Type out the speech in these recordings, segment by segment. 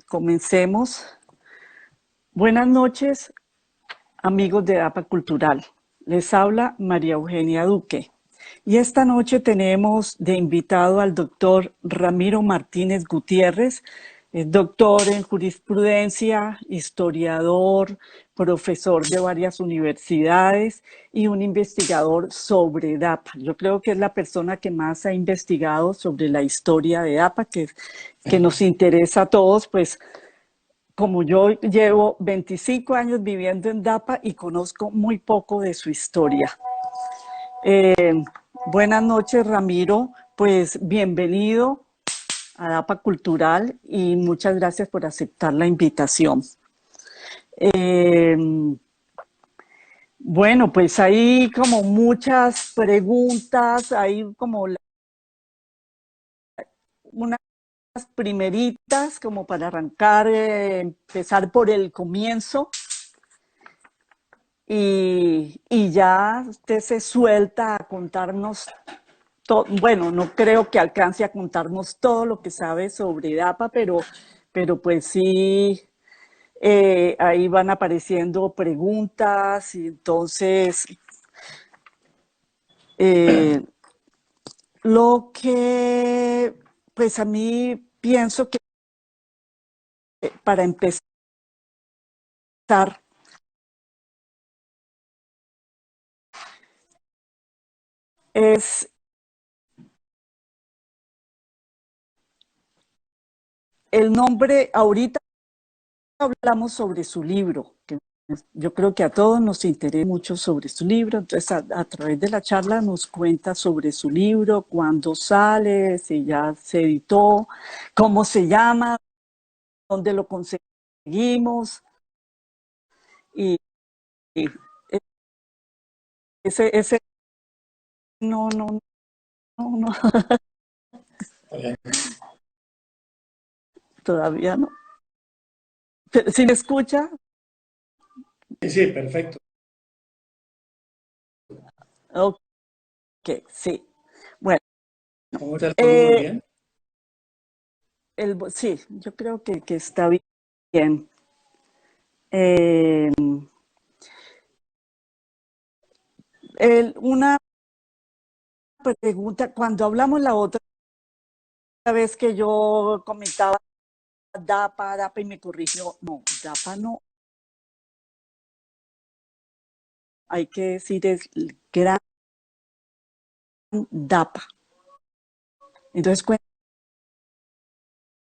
Comencemos. Buenas noches, amigos de APA Cultural. Les habla María Eugenia Duque. Y esta noche tenemos de invitado al doctor Ramiro Martínez Gutiérrez, es doctor en jurisprudencia, historiador, profesor de varias universidades y un investigador sobre DAPA. Yo creo que es la persona que más ha investigado sobre la historia de DAPA, que nos interesa a todos, pues como yo llevo 25 años viviendo en DAPA y conozco muy poco de su historia. Buenas noches, Ramiro. Pues bienvenido a DAPA Cultural y muchas gracias por aceptar la invitación. Bueno, pues hay como muchas preguntas, hay como unas primeritas como para arrancar, empezar por el comienzo. Y ya usted se suelta a contarnos, bueno, no creo que alcance a contarnos todo lo que sabe sobre DAPA, pero pues sí, ahí van apareciendo preguntas y entonces lo que pues a mí pienso que para empezar es el nombre. Ahorita hablamos sobre su libro, que yo creo que a todos nos interesa mucho sobre su libro, entonces a través de la charla nos cuenta sobre su libro, cuándo sale, si ya se editó, cómo se llama, dónde lo conseguimos, y ese no, no, no, no, todavía no. ¿Sí me escucha? Sí, perfecto. Ok, sí. Bueno. ¿Cómo está el volumen? ¿Bien? Sí, yo creo que está bien. Eh, una pregunta, cuando hablamos la otra vez que yo comentaba DAPA y me corrigió, no, DAPA no, hay que decir es el gran DAPA. Entonces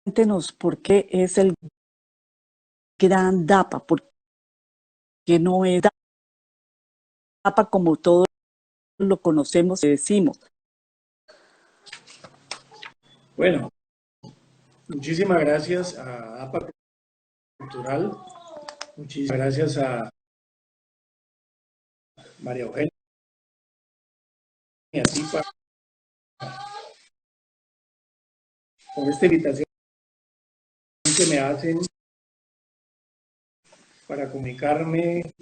cuéntenos por qué es el gran DAPA, por qué no es DAPA como todos lo conocemos y decimos. Bueno, muchísimas gracias a APA Cultural, muchísimas gracias a María Eugenia y a ti por esta invitación que me hacen para comunicarme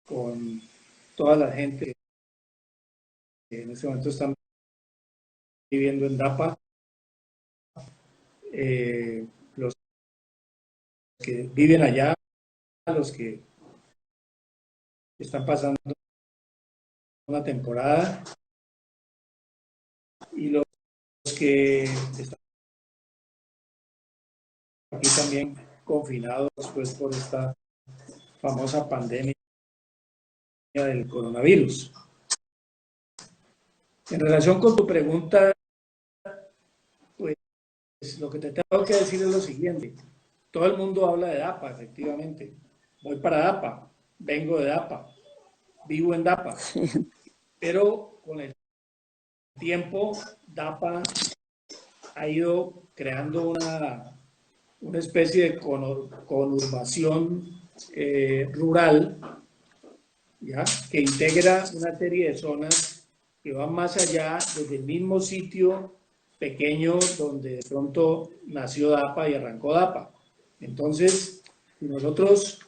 con toda la gente que en este momento están viviendo en DAPA, los que viven allá, los que están pasando una temporada y los que están aquí también confinados pues, por esta famosa pandemia del coronavirus. En relación con tu pregunta, pues lo que te tengo que decir es lo siguiente. Todo el mundo habla de DAPA, efectivamente. Voy para DAPA, vengo de DAPA, vivo en DAPA, pero con el tiempo DAPA ha ido creando una especie de conurbación rural, ¿ya? Que integra una serie de zonas que van más allá desde el mismo sitio pequeño donde de pronto nació DAPA y arrancó DAPA. Entonces, si nosotros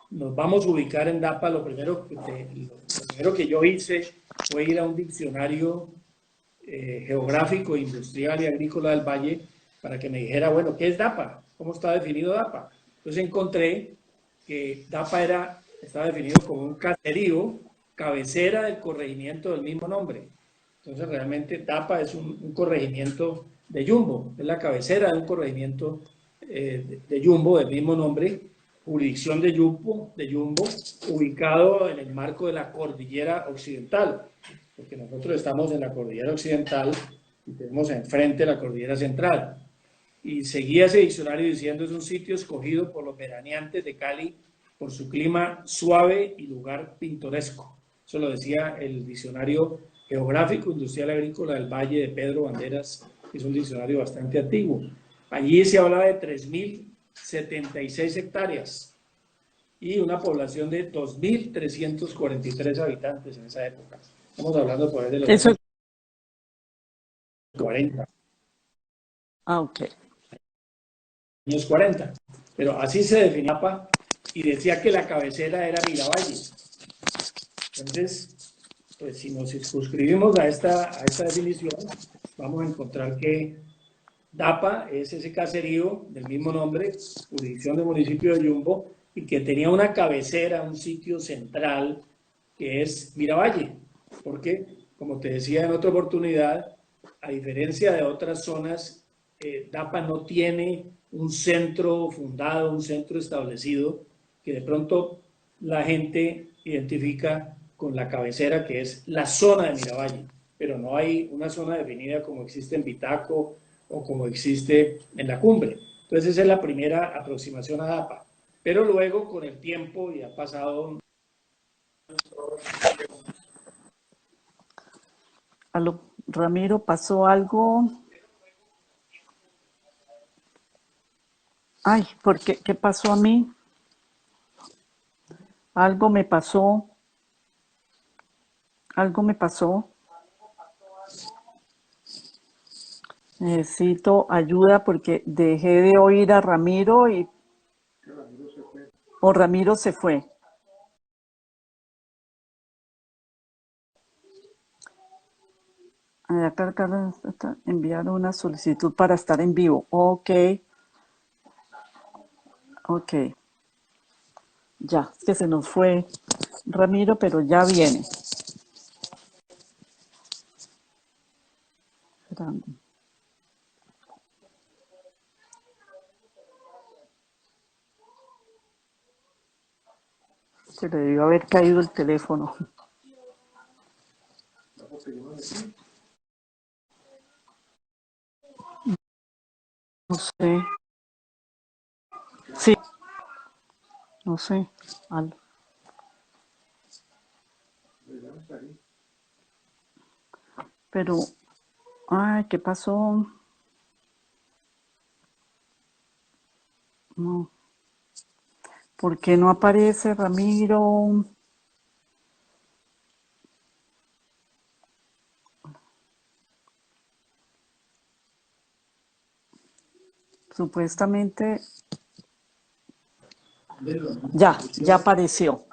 nos vamos a ubicar en DAPA, lo primero que yo hice fue ir a un diccionario geográfico, industrial y agrícola del Valle para que me dijera, bueno, ¿qué es DAPA? ¿Cómo está definido DAPA? Entonces encontré que DAPA estaba definido como un caserío, cabecera del corregimiento del mismo nombre. Entonces realmente DAPA es un corregimiento de Yumbo, es la cabecera de un corregimiento de Yumbo del mismo nombre, jurisdicción de Yumbo, ubicado en el marco de la cordillera occidental, porque nosotros estamos en la cordillera occidental y tenemos enfrente la cordillera central. Y seguía ese diccionario diciendo es un sitio escogido por los veraneantes de Cali por su clima suave y lugar pintoresco. Eso lo decía el diccionario geográfico industrial agrícola del Valle de Pedro Banderas, que es un diccionario bastante antiguo. Allí se hablaba de 3.076 hectáreas y una población de 2.343 habitantes en esa época. Estamos hablando por ahí de los Eso, años 40. ok. Años 40. Pero así se definía DAPA y decía que la cabecera era Miravalle. Entonces, pues si nos circunscribimos a esta definición, vamos a encontrar que DAPA es ese caserío del mismo nombre, jurisdicción del municipio de Yumbo, y que tenía una cabecera, un sitio central, que es Miravalle. Porque, como te decía en otra oportunidad, a diferencia de otras zonas, DAPA no tiene un centro fundado, un centro establecido, que de pronto la gente identifica con la cabecera, que es la zona de Miravalle, pero no hay una zona definida como existe en Bitaco o como existe en la cumbre. Entonces esa es la primera aproximación a DAPA. Pero luego, con el tiempo, y ha pasado... Aló, Ramiro, ¿pasó algo? Ay, ¿por qué? ¿Qué pasó a mí? Algo me pasó. Algo me pasó. Necesito ayuda porque dejé de oír a Ramiro y o Ramiro se fue. Acá enviar una solicitud para estar en vivo. Ok, ok. Ya, es que se nos fue Ramiro, pero ya viene. Se le debió haber caído el teléfono. No sé. Sí, no sé. Pero, ay, ¿qué pasó? No. ¿Por qué no aparece Ramiro? Supuestamente, ya apareció.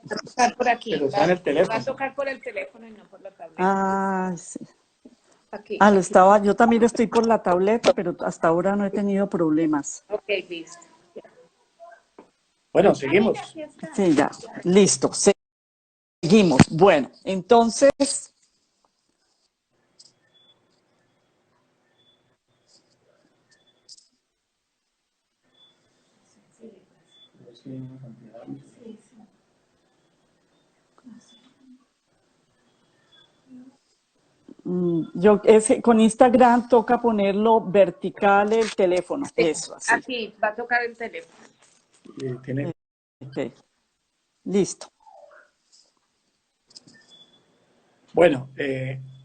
Va a tocar por aquí. Pero está en el teléfono. Va a tocar por el teléfono y no por la tableta. Ah, sí. Aquí. Yo también estoy por la tableta, pero hasta ahora no he tenido problemas. Ok, listo. Bueno, seguimos. Sí, ya, listo, seguimos. Bueno, entonces, con Instagram toca ponerlo vertical el teléfono, eso, así. Aquí va a tocar el teléfono. Tiene... Ok, listo. Bueno,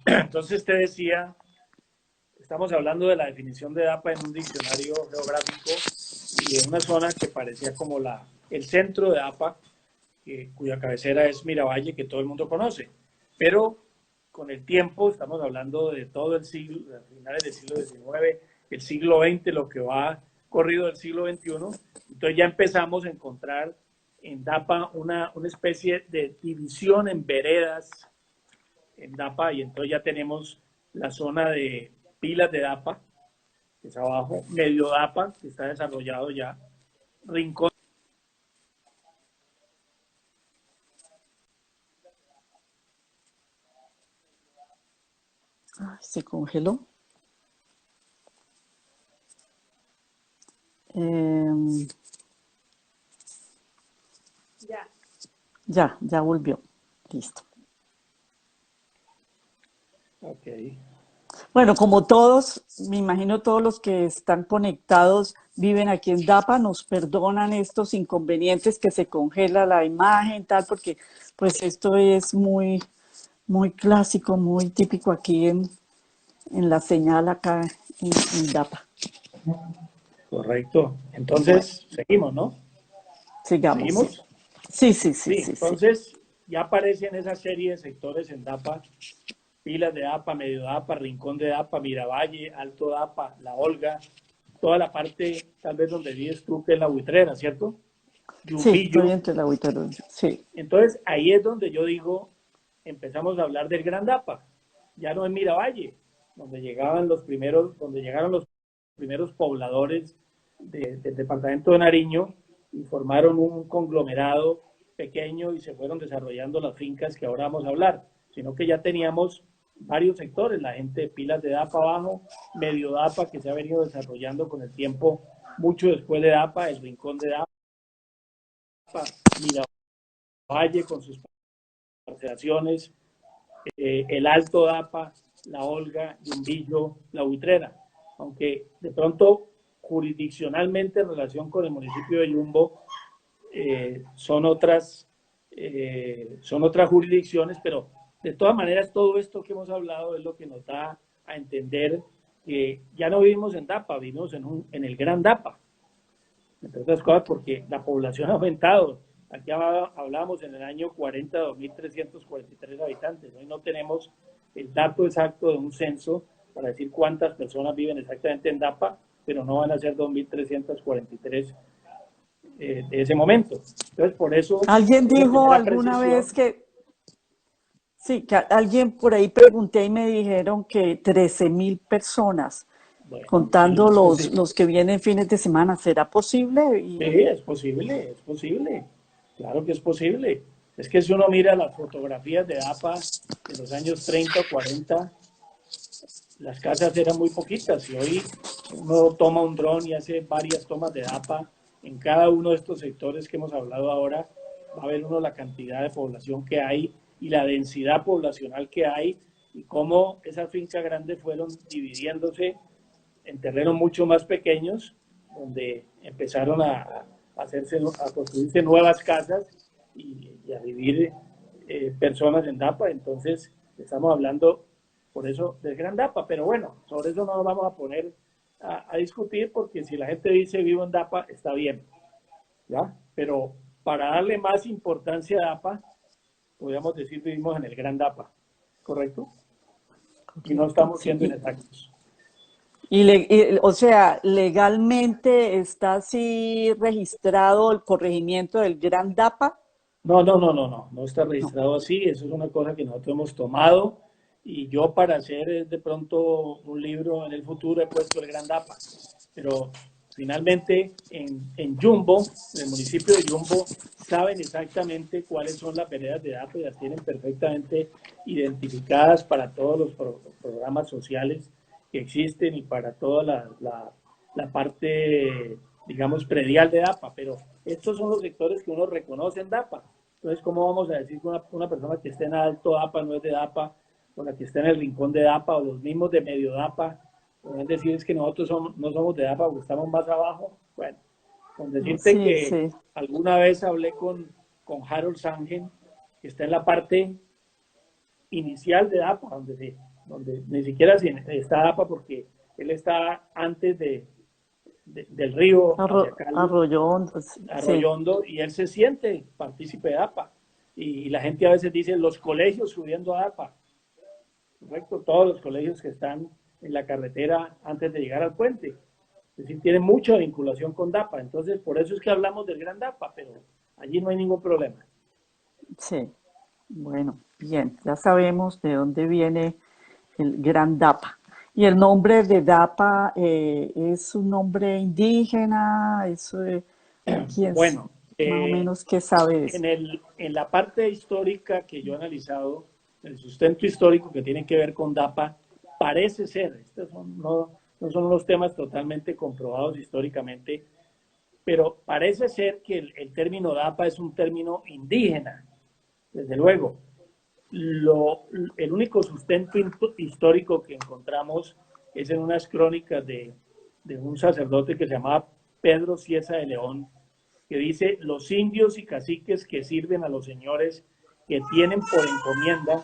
entonces te decía, estamos hablando de la definición de DAPA en un diccionario geográfico y en una zona que parecía como el centro de DAPA, cuya cabecera es Miravalle, que todo el mundo conoce. Pero con el tiempo, estamos hablando de todo el siglo, de finales del siglo XIX, el siglo XX, lo que va corrido del siglo XXI, entonces ya empezamos a encontrar en DAPA una especie de división en veredas en DAPA, y entonces ya tenemos la zona de pilas de DAPA, que es abajo, Medio DAPA, que está desarrollado ya, Rincón. Ay, se congeló. Em, Ya. ya volvió. Listo. Ok. Bueno, como todos, me imagino todos los que están conectados viven aquí en DAPA, nos perdonan estos inconvenientes que se congela la imagen, tal, porque pues esto es muy clásico, muy típico aquí en la señal acá en DAPA. Correcto. Bueno, Entonces, seguimos, ¿no? sigamos, sí. ¿Seguimos? Sí. Sí, entonces ya aparecen esa serie de sectores en DAPA, Pilas de DAPA, Medio DAPA, Rincón de DAPA, Miravalle, Alto DAPA, La Olga, toda la parte tal vez donde vives tú, que es la Buitrera, ¿cierto? Sí, estoy Yumbillo. entre la agüita. Sí, Entonces ahí es donde yo digo, empezamos a hablar del Gran DAPA, ya no en Miravalle, donde llegaron los primeros pobladores del departamento de Nariño y formaron un conglomerado pequeño y se fueron desarrollando las fincas que ahora vamos a hablar, sino que ya teníamos varios sectores, la gente de Pilas de DAPA abajo, Medio DAPA que se ha venido desarrollando con el tiempo, mucho después de DAPA, el Rincón de DAPA, Miravalle con sus parcelaciones, el Alto DAPA, la Olga, Yumbillo, la Buitrera. Aunque de pronto jurisdiccionalmente en relación con el municipio de Yumbo son otras jurisdicciones, pero de todas maneras todo esto que hemos hablado es lo que nos da a entender que ya no vivimos en DAPA, vivimos en el Gran DAPA, entre otras cosas porque la población ha aumentado. Aquí hablábamos en el año 40, 2.343 habitantes. Hoy no tenemos el dato exacto de un censo para decir cuántas personas viven exactamente en DAPA, pero no van a ser 2.343 de ese momento. Entonces, por eso, alguien esa dijo primera alguna precisión, vez que, sí, que alguien por ahí pregunté y me dijeron que 13.000 personas, bueno, sí, contando es posible. los que vienen fines de semana, ¿será posible? Sí, es posible, claro que es posible. Es que si uno mira las fotografías de DAPA de los años 30 o 40, las casas eran muy poquitas y hoy uno toma un dron y hace varias tomas de DAPA en cada uno de estos sectores que hemos hablado ahora, va a ver uno la cantidad de población que hay y la densidad poblacional que hay y cómo esas fincas grandes fueron dividiéndose en terrenos mucho más pequeños, donde empezaron a construirse nuevas casas y a vivir personas en DAPA. Entonces, estamos hablando por eso del Gran DAPA. Pero bueno, sobre eso no nos vamos a poner a discutir, porque si la gente dice vivo en DAPA, está bien, ¿ya? Pero para darle más importancia a DAPA, podríamos decir vivimos en el Gran DAPA, ¿correcto? Y no Correcto, estamos sí. siendo inexactos. O sea, legalmente está así registrado el corregimiento del Gran DAPA. No está No. registrado así, eso es una cosa que nosotros hemos tomado y yo para hacer de pronto un libro en el futuro he puesto el Gran DAPA, pero finalmente en Yumbo, en el municipio de Yumbo, saben exactamente cuáles son las veredas de DAPA y las tienen perfectamente identificadas para todos los programas sociales que existen y para toda la parte, digamos, predial de DAPA, pero estos son los sectores que uno reconoce en DAPA. Entonces, ¿cómo vamos a decir que una persona que esté en Alto DAPA no es de DAPA, o la que esté en el Rincón de DAPA, o los mismos de Medio DAPA? Pueden decir es que nosotros no somos de DAPA porque estamos más abajo. Bueno, con decirte Sí, que sí. alguna vez hablé con Harold Sangen, que está en la parte inicial de DAPA, donde ni siquiera está DAPA porque él está antes del río hacia Cali, Arroyo Hondo, sí. Arroyondo, y él se siente partícipe de APA. Y la gente a veces dice los colegios subiendo a APA, correcto, todos los colegios que están en la carretera antes de llegar al puente. Es decir, tienen mucha vinculación con DAPA. Entonces, por eso es que hablamos del Gran DAPA, pero allí no hay ningún problema. Sí, bueno, bien, ya sabemos de dónde viene el Gran DAPA. Y el nombre de DAPA es un nombre indígena, eso hay quien Bueno, más o menos que sabe eso. en la parte histórica que yo he analizado, el sustento histórico que tiene que ver con DAPA, parece ser, no son los temas totalmente comprobados históricamente, pero parece ser que el término DAPA es un término indígena, desde luego. El único sustento histórico que encontramos es en unas crónicas de un sacerdote que se llamaba Pedro Cieza de León, que dice: los indios y caciques que sirven a los señores que tienen por encomienda,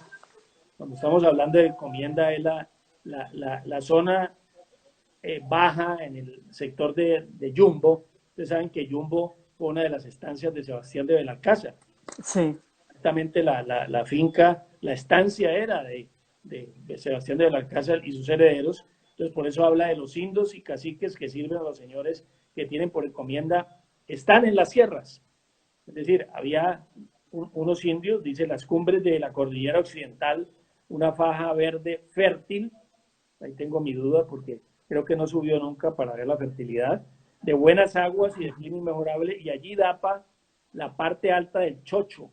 cuando estamos hablando de encomienda es la zona baja en el sector de Yumbo. Ustedes saben que Yumbo fue una de las estancias de Sebastián de Belalcázar. Sí, Exactamente la finca, la estancia era de Sebastián de Belalcázar y sus herederos. Entonces, por eso habla de los indios y caciques que sirven a los señores que tienen por encomienda, están en las sierras. Es decir, había unos indios, dice, las cumbres de la cordillera occidental, una faja verde fértil, ahí tengo mi duda porque creo que no subió nunca para ver la fertilidad, de buenas aguas y de clima inmejorable, y allí DAPA, la parte alta del Chocho,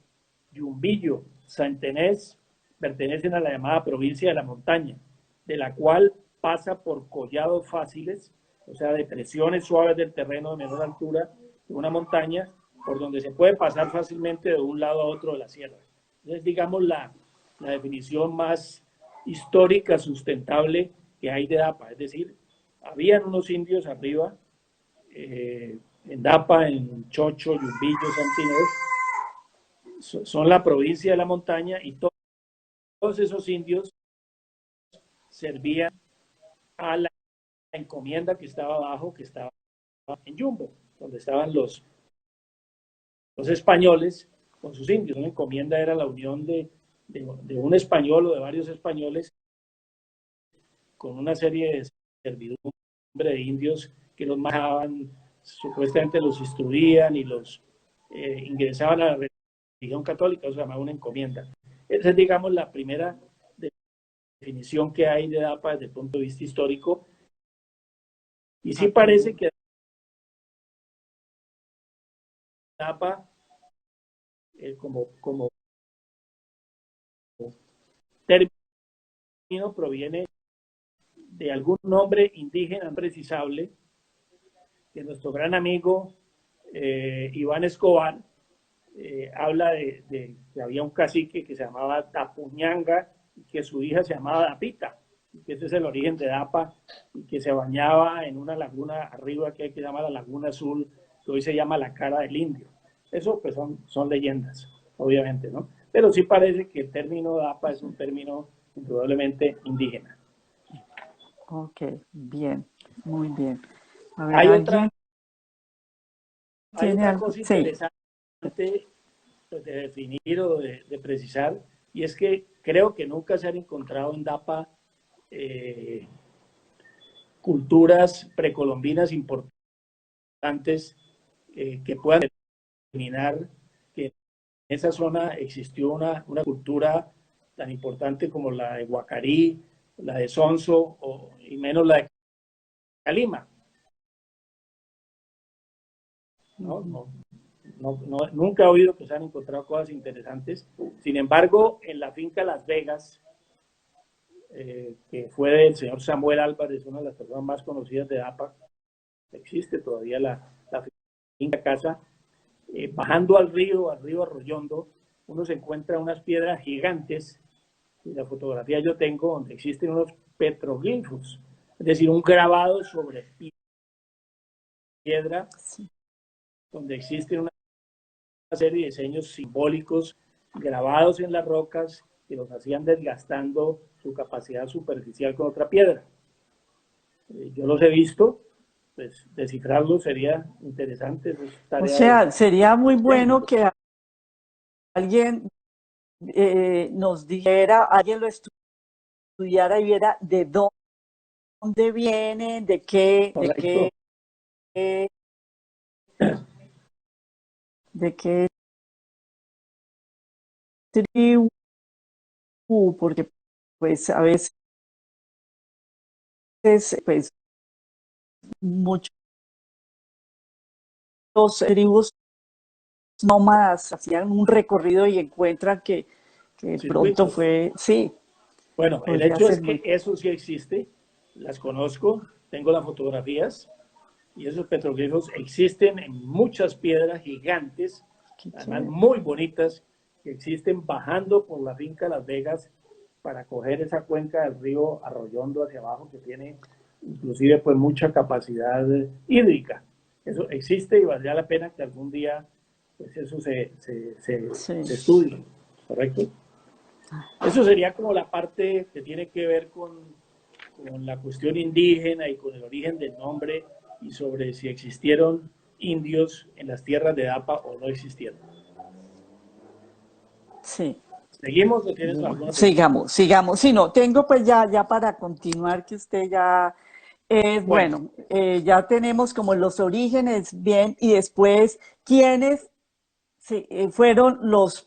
Yumbillo, Santenés, pertenecen a la llamada provincia de la montaña, de la cual pasa por collados fáciles, o sea, depresiones suaves del terreno de menor altura, de una montaña, por donde se puede pasar fácilmente de un lado a otro de la sierra. Entonces, digamos, la definición más histórica, sustentable que hay de DAPA, es decir, habían unos indios arriba, en DAPA, en Chocho, Yumbillo, Santinés, son la provincia de la montaña, y todos esos indios servían a la encomienda que estaba abajo, que estaba en Yumbo, donde estaban los españoles con sus indios. Una encomienda era la unión de un español o de varios españoles con una serie de servidumbre de indios que los manejaban, supuestamente los instruían y los ingresaban a la religión católica, o sea, llamaba una encomienda. Esa es, digamos, la primera definición que hay de DAPA desde el punto de vista histórico. Y sí parece que DAPA, como término, proviene de algún nombre indígena precisable que nuestro gran amigo Iván Escobar habla de que había un cacique que se llamaba Tapuñanga y que su hija se llamaba Dapita, y que ese es el origen de Dapa, y que se bañaba en una laguna arriba que se llama la Laguna Azul, que hoy se llama la Cara del Indio. Eso pues son leyendas, obviamente, ¿no? Pero sí parece que el término Dapa es un término indudablemente indígena. ok, bien, muy bien. A ver, Hay ¿alguien hay tiene otra algo? cosa Sí, interesante, pues, de definir o de precisar, y es que creo que nunca se han encontrado en DAPA eh, culturas precolombinas importantes que puedan determinar que en esa zona existió una cultura tan importante como la de Guacarí, la de Sonso, y menos la de Calima. ¿No? Nunca he oído que se han encontrado cosas interesantes. Sin embargo, en la finca Las Vegas, que fue del señor Samuel Álvarez, una de las personas más conocidas de APA, existe todavía la finca casa, bajando al río Arroyondo, uno se encuentra unas piedras gigantes, y la fotografía yo tengo, donde existen unos petroglifos, es decir, un grabado sobre piedra, sí. donde existen una serie de diseños simbólicos grabados en las rocas que los hacían desgastando su capacidad superficial con otra piedra. Yo los he visto, pues descifrarlos sería interesante, eso es O tarea sea, sería muy del bueno técnico. que alguien nos dijera, alguien lo estudiara y viera de dónde viene, Correcto. de qué tribu, porque pues a veces pues muchos tribus nómadas hacían un recorrido y encuentran que pronto Circuitos. fue, sí, Bueno, el podría hecho es ser que muy... eso sí existe, las conozco, tengo las fotografías y esos petroglifos existen en muchas piedras gigantes, Qué además chévere. muy bonitas, que existen bajando por la finca Las Vegas para coger esa cuenca del río Arroyondo hacia abajo que tiene inclusive pues mucha capacidad hídrica. Eso existe y valdría la pena que algún día pues eso Sí, se estudie, ¿correcto? Eso sería como la parte que tiene que ver con la cuestión indígena y con el origen del nombre y sobre si existieron indios en las tierras de Dapa o no existieron. sí. ¿Seguimos o tienes alguna pregunta? Sigamos, sigamos. Sí, no, tengo pues ya para continuar que usted ya es, Bueno, bueno, ya tenemos como los orígenes bien y después quiénes sí, fueron los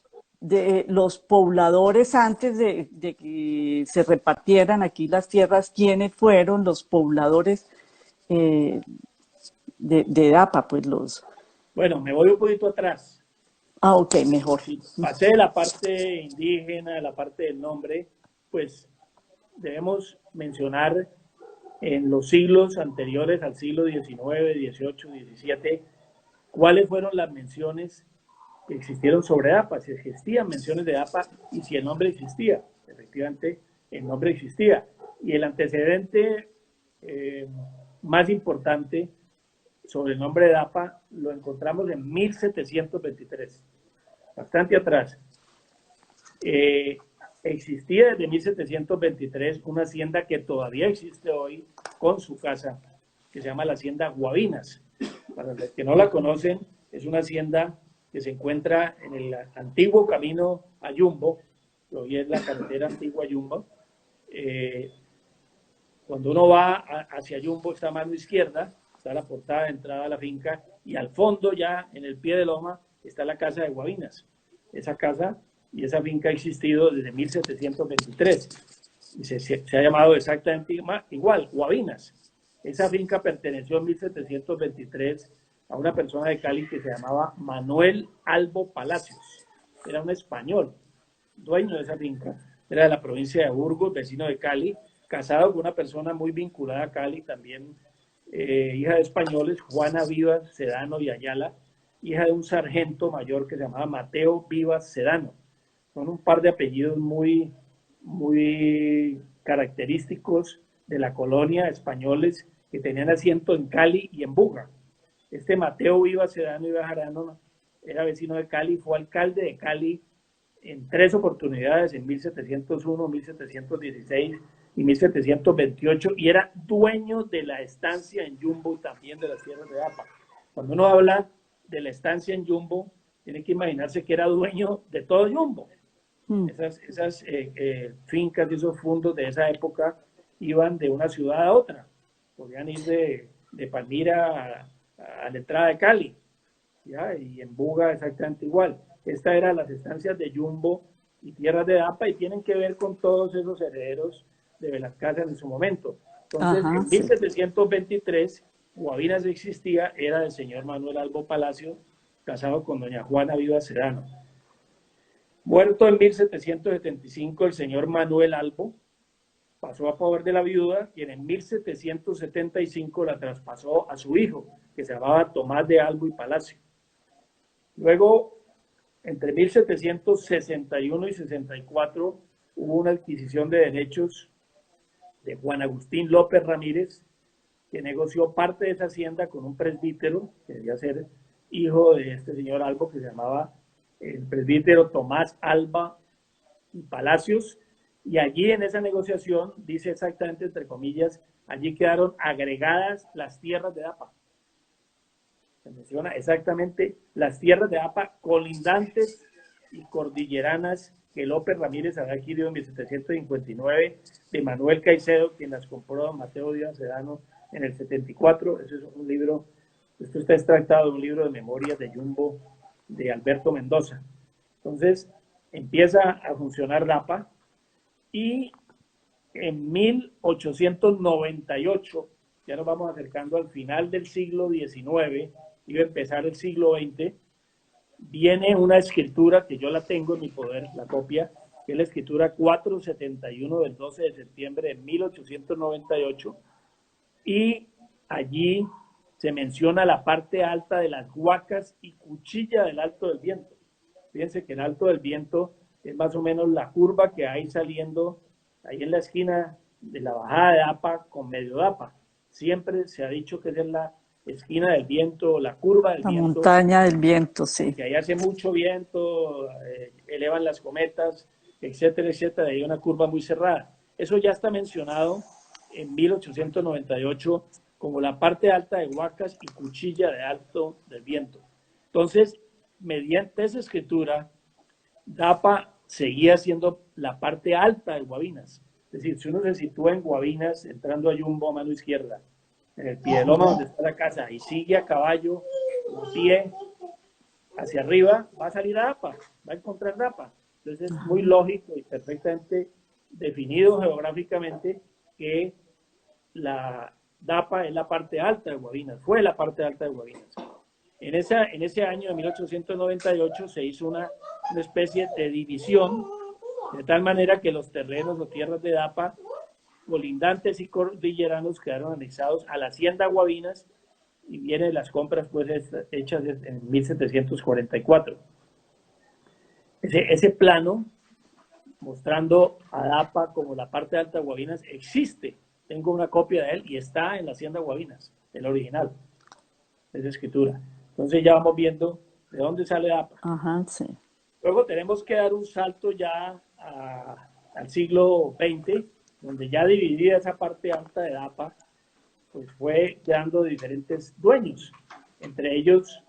pobladores antes de que se repartieran aquí las tierras, quiénes fueron los pobladores eh, de Dapa, pues los... bueno, me voy un poquito atrás. Ah, ok, mejor. Si pasé de la parte indígena, de la parte del nombre, pues debemos mencionar en los siglos anteriores al siglo XIX, XVIII, XVII, cuáles fueron las menciones que existieron sobre APA, si existían menciones de APA y si el nombre existía. Efectivamente, el nombre existía. Y el antecedente eh, más importante sobre el nombre de APA lo encontramos en 1723, bastante atrás. Existía desde 1723 una hacienda que todavía existe hoy con su casa, que se llama la Hacienda Guavinas. Para los que no la conocen, es una hacienda que se encuentra en el antiguo camino a Yumbo, que hoy es la carretera antigua a Yumbo. Eh, Cuando uno va hacia Yumbo, está a mano izquierda, está la portada de entrada a la finca, y al fondo, ya en el pie de loma, está la casa de Guavinas. Esa casa y esa finca ha existido desde 1723 y se ha llamado exactamente igual, Guavinas. Esa finca perteneció en 1723 a una persona de Cali que se llamaba Manuel Albo Palacios. Era un español, dueño de esa finca. Era de la provincia de Burgos, vecino de Cali, casado con una persona muy vinculada a Cali, también hija de españoles, Juana Vivas Sedano y Ayala, hija de un sargento mayor que se llamaba Mateo Vivas Sedano. Son un par de apellidos muy característicos de la colonia, españoles que tenían asiento en Cali y en Buga. Este Mateo Vivas Sedano y Bejarano era vecino de Cali, fue alcalde de Cali en tres oportunidades, en 1701, 1716 y 1728, y era dueño de la estancia en Yumbo, también de las tierras de APA. Cuando uno habla de la estancia en Yumbo, tiene que imaginarse que era dueño de todo Yumbo. Esas fincas y esos fundos de esa época iban de una ciudad a otra. Podían ir de Palmira a la entrada de Cali, ¿ya? Y en Buga exactamente igual. Esta era las estancias de Yumbo y tierras de Dapa y tienen que ver con todos esos herederos de Belalcázar en su momento. Entonces, Ajá, en sí. 1723, Guavinas existía, era del señor Manuel Albo Palacio, casado con doña Juana Vivas Sedano. Muerto en 1775 el señor Manuel Albo, pasó a poder de la viuda, quien en 1775 la traspasó a su hijo, que se llamaba Tomás de Albo y Palacio. Luego, entre 1761 y 64, hubo una adquisición de derechos de Juan Agustín López Ramírez, que negoció parte de esa hacienda con un presbítero, que debía ser hijo de este señor Albo, que se llamaba el presbítero Tomás Alba y Palacios, y allí en esa negociación, dice exactamente entre comillas, allí quedaron agregadas las tierras de Dapa. Se menciona exactamente las tierras de APA colindantes y cordilleranas que López Ramírez había adquirido en 1759 de Manuel Caicedo, quien las compró a Mateo Díaz Sedano en el 74. Eso es un libro, esto está extractado de un libro de memorias de Yumbo de Alberto Mendoza. Entonces empieza a funcionar DAPA y en 1898, ya nos vamos acercando al final del siglo XIX, iba a empezar el siglo XX, viene una escritura que yo la tengo en mi poder, la copia, que es la escritura 471 del 12 de septiembre de 1898, y allí se menciona la parte alta de las Huacas y Cuchilla del Alto del Viento. Fíjense que el Alto del Viento es más o menos la curva que hay saliendo ahí en la esquina de la bajada de APA con medio de APA. Siempre se ha dicho que es la esquina del viento, la curva del La viento. montaña del viento, sí. Que ahí hace mucho viento, elevan las cometas, etcétera, etcétera. Hay una curva muy cerrada. Eso ya está mencionado en 1898 como la parte alta de Huacas y Cuchilla de Alto del Viento. Entonces, mediante esa escritura, DAPA seguía siendo la parte alta de Guavinas. Es decir, si uno se sitúa en Guavinas, entrando a Yumbo a mano izquierda, en el Piedeloma donde está la casa, y sigue a caballo, a pie, hacia arriba, va a salir a DAPA, va a encontrar DAPA. Entonces es muy lógico y perfectamente definido geográficamente que la DAPA es la parte alta de Guavinas, fue la parte alta de Guavinas. En ese año de 1898 se hizo una especie de división, de tal manera que los terrenos o tierras de DAPA, colindantes y cordilleranos, quedaron anexados a la hacienda Guavinas, y vienen las compras pues hechas en 1744. Ese plano, mostrando a DAPA como la parte alta de Guavinas, existe. Tengo una copia de él y está en la hacienda Guavinas, el original, esa escritura. Entonces ya vamos viendo de dónde sale DAPA. Ajá, sí. Luego tenemos que dar un salto ya al siglo XX, donde ya dividida esa parte alta de DAPA, pues fue dando diferentes dueños, entre ellos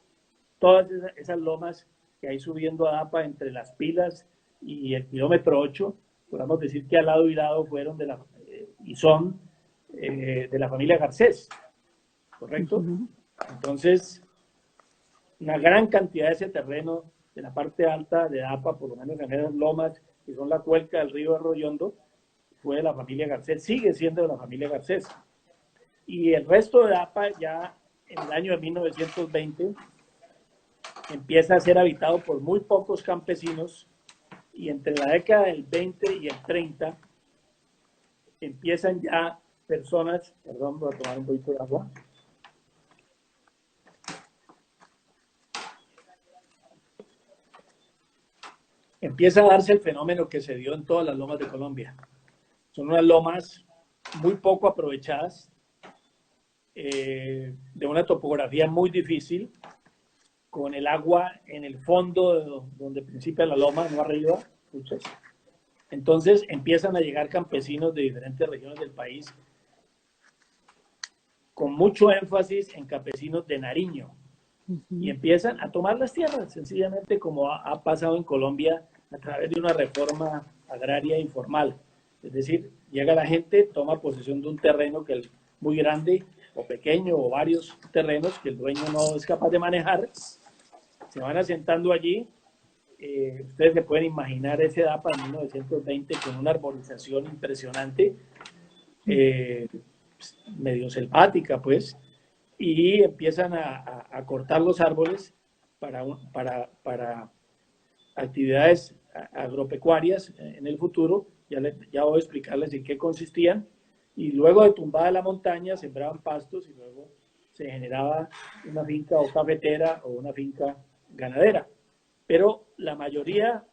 todas esas lomas que hay subiendo a DAPA entre las Pilas y el kilómetro 8, podemos decir que al lado y lado fueron y son de la familia Garcés, ¿correcto? Entonces, una gran cantidad de ese terreno de la parte alta de DAPA, por lo menos en esas lomas, que son la cuenca del río Arroyondo, fue de la familia Garcés, sigue siendo de la familia Garcés. Y el resto de DAPA ya en el año de 1920 empieza a ser habitado por muy pocos campesinos, y entre la década del 20 y el 30 empiezan ya personas, perdón, voy a tomar un poquito de agua. Empieza a darse el fenómeno que se dio en todas las lomas de Colombia. Son unas lomas muy poco aprovechadas, de una topografía muy difícil, con el agua en el fondo donde principia la loma, no arriba. Entonces empiezan a llegar campesinos de diferentes regiones del país, con mucho énfasis en campesinos de Nariño, y empiezan a tomar las tierras, sencillamente como ha pasado en Colombia a través de una reforma agraria informal. Es decir, llega la gente, toma posesión de un terreno que es muy grande o pequeño, o varios terrenos que el dueño no es capaz de manejar, se van asentando allí. Ustedes se pueden imaginar ese DAPA en 1920 con una arborización impresionante, medio selvática pues, y empiezan a cortar los árboles para actividades agropecuarias en el futuro. Ya voy a explicarles en qué consistían. Y luego de tumbada la montaña, sembraban pastos, y luego se generaba una finca o cafetera o una finca ganadera. Pero la mayoría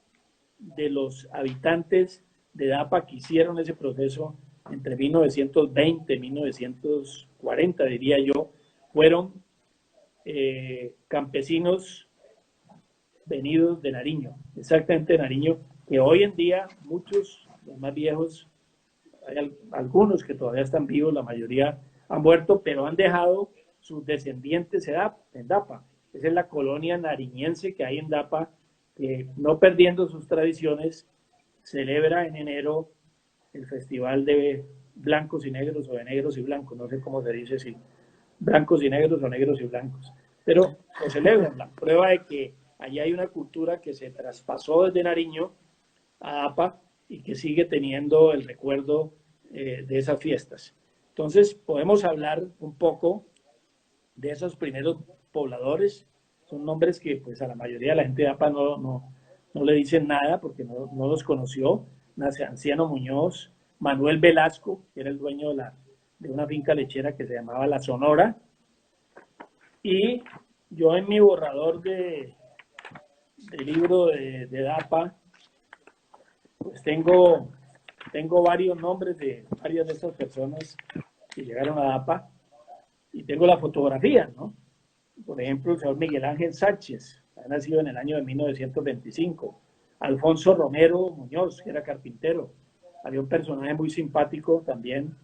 de los habitantes de DAPA que hicieron ese proceso entre 1920 y 1940, diría yo, fueron campesinos venidos de Nariño, exactamente de Nariño, que hoy en día muchos, los más viejos, hay algunos que todavía están vivos, la mayoría han muerto, pero han dejado sus descendientes en DAPA. Esa es la colonia nariñense que hay en DAPA, que no perdiendo sus tradiciones, celebra en enero el festival de blancos y negros, o de negros y blancos, no sé cómo se dice, si blancos y negros o negros y blancos, pero lo celebran. La prueba de que allí hay una cultura que se traspasó desde Nariño a DAPA y que sigue teniendo el recuerdo de esas fiestas. Entonces, podemos hablar un poco de esos primeros pobladores. Son nombres que pues a la mayoría de la gente de APA no le dicen nada porque no los conoció. Anciano Muñoz, Manuel Velasco, que era el dueño de una finca lechera que se llamaba La Sonora. Y yo en mi borrador de libro de DAPA, pues tengo varios nombres de varias de esas personas que llegaron a DAPA y tengo la fotografía, ¿no? Por ejemplo, el señor Miguel Ángel Sánchez, ha nacido en el año de 1925. Alfonso Romero Muñoz, que era carpintero. Había un personaje muy simpático también,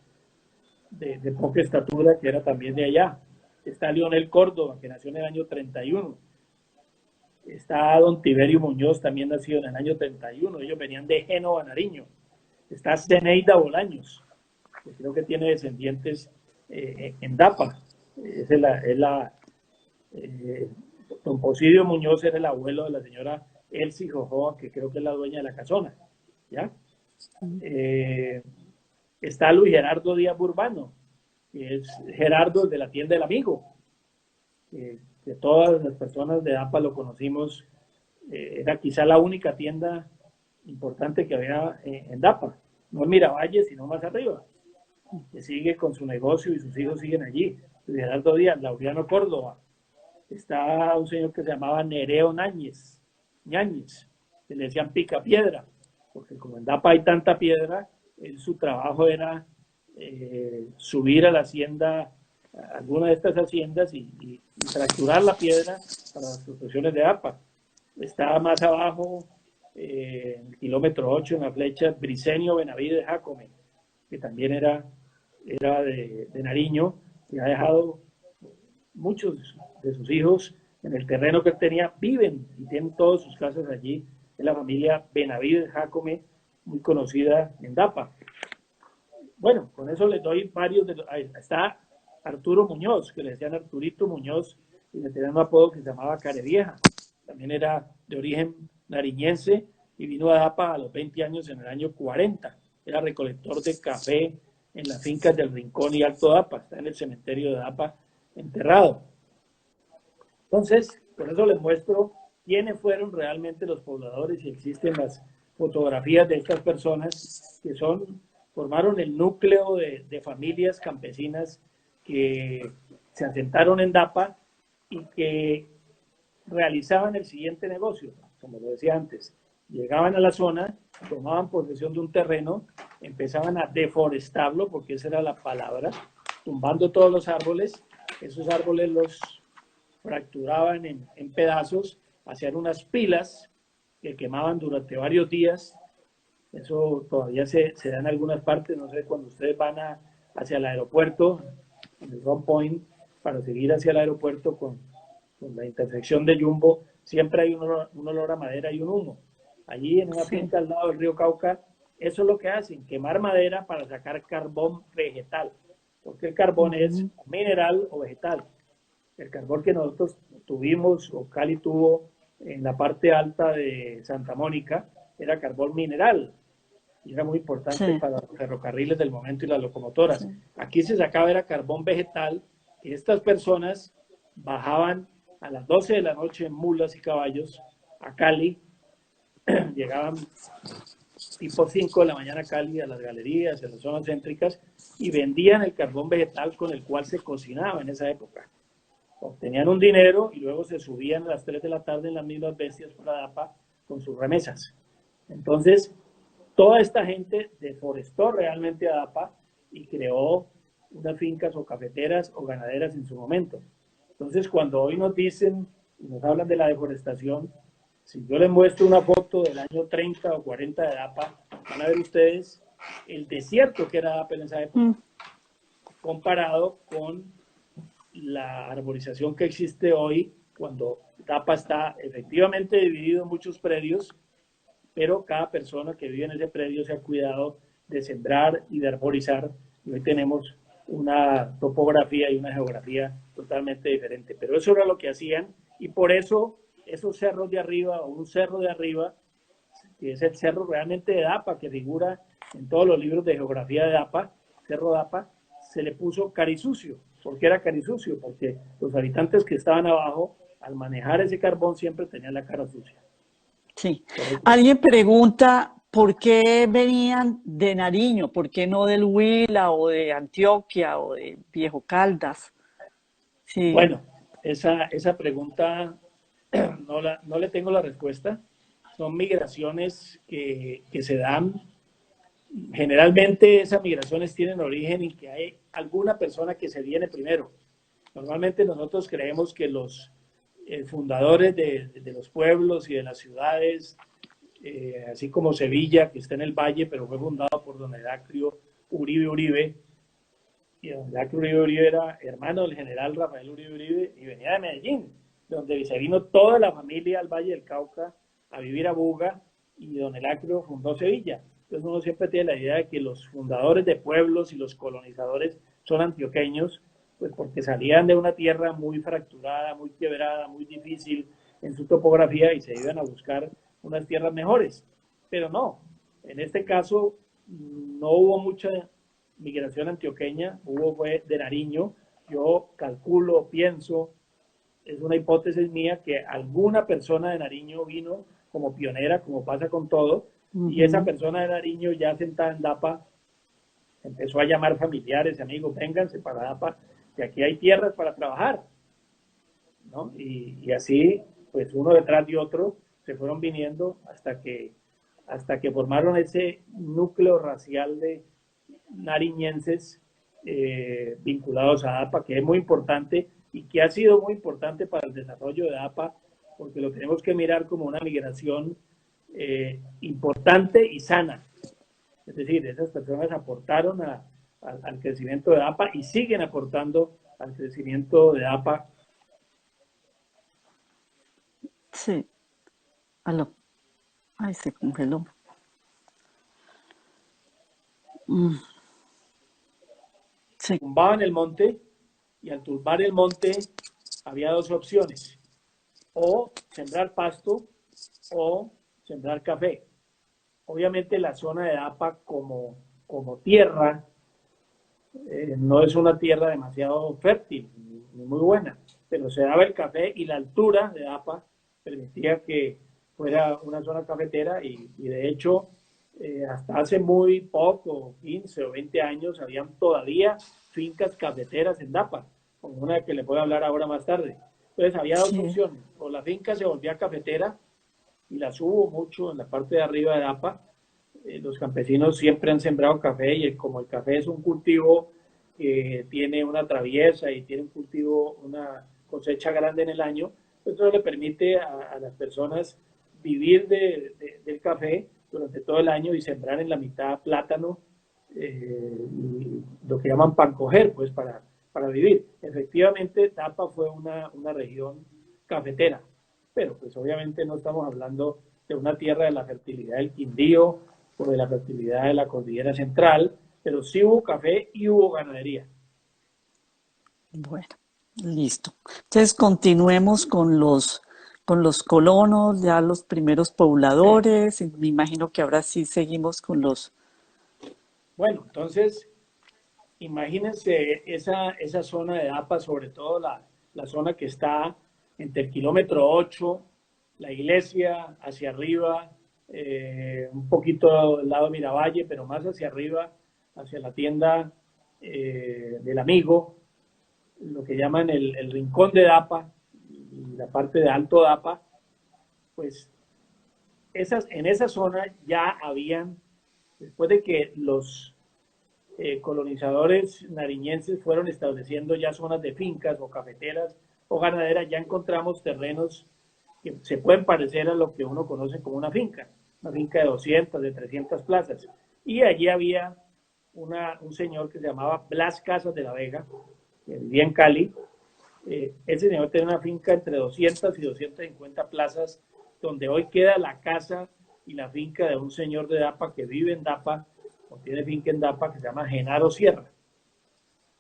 de poca estatura, que era también de allá. Está Leonel Córdoba, que nació en el año 31. Está don Tiberio Muñoz, también nacido en el año 31. Ellos venían de Génova, Nariño. Está Zeneida Bolaños, que creo que tiene descendientes en DAPA. Don Posidio Muñoz era el abuelo de la señora Elsie Jojoa, que creo que es la dueña de la casona. ¿Ya? Está Luis Gerardo Díaz Burbano, que es Gerardo de la tienda del amigo, que todas las personas de APA lo conocimos. Era quizá la única tienda importante que había en DAPA, no en Miravalle, sino más arriba, que sigue con su negocio y sus hijos siguen allí. Luis Gerardo Díaz, Laureano Córdoba. Está un señor que se llamaba Nereo Ñáñez, que le decían pica piedra, porque como en DAPA hay tanta piedra, su trabajo era subir a la hacienda, a alguna de estas haciendas y fracturar la piedra para las construcciones de DAPA. Está más abajo, en el kilómetro 8, en la flecha, Bricenio Benavides Jácome, que también era de Nariño, y ha dejado muchos de sus hijos en el terreno que él tenía, viven y tienen todas sus casas allí. Es la familia Benavides Jácome, muy conocida en DAPA. Bueno, con eso les doy varios. Está Arturo Muñoz, que le decían Arturito Muñoz, y le tenían un apodo que se llamaba Carevieja. También era de origen nariñense y vino a DAPA a los 20 años en el año 40. Era recolector de café en las fincas del Rincón y Alto DAPA. Está en el cementerio de DAPA enterrado. Entonces, por eso les muestro quiénes fueron realmente los pobladores y existen las fotografías de estas personas que formaron el núcleo de familias campesinas que se asentaron en DAPA y que realizaban el siguiente negocio, como lo decía antes. Llegaban a la zona, tomaban posesión de un terreno, empezaban a deforestarlo, porque esa era la palabra, tumbando todos los árboles. Esos árboles los fracturaban en pedazos, hacían unas pilas que quemaban durante varios días. Eso todavía se da en algunas partes. No sé, cuando ustedes van hacia el aeropuerto, en el Round Point, para seguir hacia el aeropuerto con la intersección de Jumbo, siempre hay un olor a madera y un humo. Allí en una finca al lado del río Cauca, eso es lo que hacen, quemar madera para sacar carbón vegetal, porque el carbón es mineral o vegetal. El carbón que nosotros tuvimos, o Cali tuvo en la parte alta de Santa Mónica, era carbón mineral, y era muy importante para los ferrocarriles del momento y las locomotoras. Aquí se sacaba, era carbón vegetal, y estas personas bajaban a las 12 de la noche en mulas y caballos a Cali, llegaban tipo 5 de la mañana a Cali, a las galerías, a las zonas céntricas, y vendían el carbón vegetal con el cual se cocinaba en esa época. Obtenían un dinero y luego se subían a las 3 de la tarde en las mismas bestias para DAPA con sus remesas. Entonces, toda esta gente deforestó realmente a DAPA y creó unas fincas o cafeteras o ganaderas en su momento. Entonces, cuando hoy nos dicen y nos hablan de la deforestación, si yo les muestro una foto del año 30 o 40 de DAPA, van a ver ustedes el desierto que era DAPA en esa época, comparado con la arborización que existe hoy, cuando DAPA está efectivamente dividido en muchos predios, pero cada persona que vive en ese predio se ha cuidado de sembrar y de arborizar, y hoy tenemos una topografía y una geografía totalmente diferente. Pero eso era lo que hacían, y por eso esos cerros de arriba, o un cerro de arriba, que es el cerro realmente de DAPA, que figura en todos los libros de geografía de Dapa, Cerro Dapa, se le puso Carisucio. ¿Por qué era Carisucio? Porque los habitantes que estaban abajo, al manejar ese carbón, siempre tenían la cara sucia. Sí. Por eso. Alguien pregunta por qué venían de Nariño, por qué no del Huila o de Antioquia o de Viejo Caldas. Sí. Bueno, esa pregunta no le tengo la respuesta. Son migraciones que se dan. Generalmente esas migraciones tienen origen en que hay alguna persona que se viene primero. Normalmente nosotros creemos que los fundadores de los pueblos y de las ciudades, así como Sevilla, que está en el valle, pero fue fundado por don Heraclio Uribe Uribe, y don Heraclio Uribe Uribe era hermano del general Rafael Uribe Uribe y venía de Medellín, donde se vino toda la familia al Valle del Cauca a vivir a Buga, y don Heraclio fundó Sevilla. Entonces uno siempre tiene la idea de que los fundadores de pueblos y los colonizadores son antioqueños, pues porque salían de una tierra muy fracturada, muy quebrada, muy difícil en su topografía y se iban a buscar unas tierras mejores. Pero no, en este caso no hubo mucha migración antioqueña, fue de Nariño. Yo calculo, pienso, es una hipótesis mía, que alguna persona de Nariño vino como pionera, como pasa con todo, y esa persona de Nariño, ya sentada en Dapa, empezó a llamar familiares y amigos: vénganse para Dapa, que aquí hay tierras para trabajar, ¿no? Y así, pues uno detrás de otro, se fueron viniendo hasta que formaron ese núcleo racial de nariñenses vinculados a Dapa, que es muy importante y que ha sido muy importante para el desarrollo de Dapa, porque lo tenemos que mirar como una migración importante y sana. Es decir, esas personas aportaron al crecimiento de Dapa y siguen aportando al crecimiento de Dapa. Sí. Aló. Ay, se congeló. Sí. Tumbaban el monte, y al tumbar el monte había dos opciones: o sembrar pasto o sembrar café. Obviamente la zona de Dapa como tierra no es una tierra demasiado fértil ni muy buena, pero se daba el café, y la altura de Dapa permitía que fuera una zona cafetera, y de hecho hasta hace muy poco, 15 o 20 años, habían todavía fincas cafeteras en Dapa, como una que le voy a hablar ahora más tarde. Entonces había dos Sí. opciones: o la finca se volvía cafetera, y las hubo mucho en la parte de arriba de Dapa. Los campesinos siempre han sembrado café, y como el café es un cultivo que tiene una traviesa y tiene un cultivo, una cosecha grande en el año, pues eso le permite a las personas vivir del café durante todo el año y sembrar en la mitad plátano, y lo que llaman pancoger, pues para vivir. Efectivamente, Tapa fue una región cafetera, pero pues obviamente no estamos hablando de una tierra de la fertilidad del Quindío o de la fertilidad de la cordillera central, pero sí hubo café y hubo ganadería. Bueno, listo. Entonces continuemos con los colonos, ya los primeros pobladores. Y me imagino que ahora sí seguimos con los... Bueno, entonces, imagínense esa zona de Dapa, sobre todo la zona que está entre el kilómetro 8, la iglesia, hacia arriba, un poquito del lado de Miravalle, pero más hacia arriba, hacia la tienda del amigo, lo que llaman el rincón de Dapa, y la parte de Alto Dapa. Pues en esa zona ya habían, después de que los colonizadores nariñenses fueron estableciendo ya zonas de fincas o cafeteras o ganaderas, ya encontramos terrenos que se pueden parecer a lo que uno conoce como una finca de 200, de 300 plazas. Y allí había un señor que se llamaba Blas Casas de la Vega, que vivía en Cali. Ese señor tenía una finca entre 200 y 250 plazas, donde hoy queda la casa y la finca de un señor de Dapa que vive en Dapa, o tiene finca en Dapa, que se llama Genaro Sierra.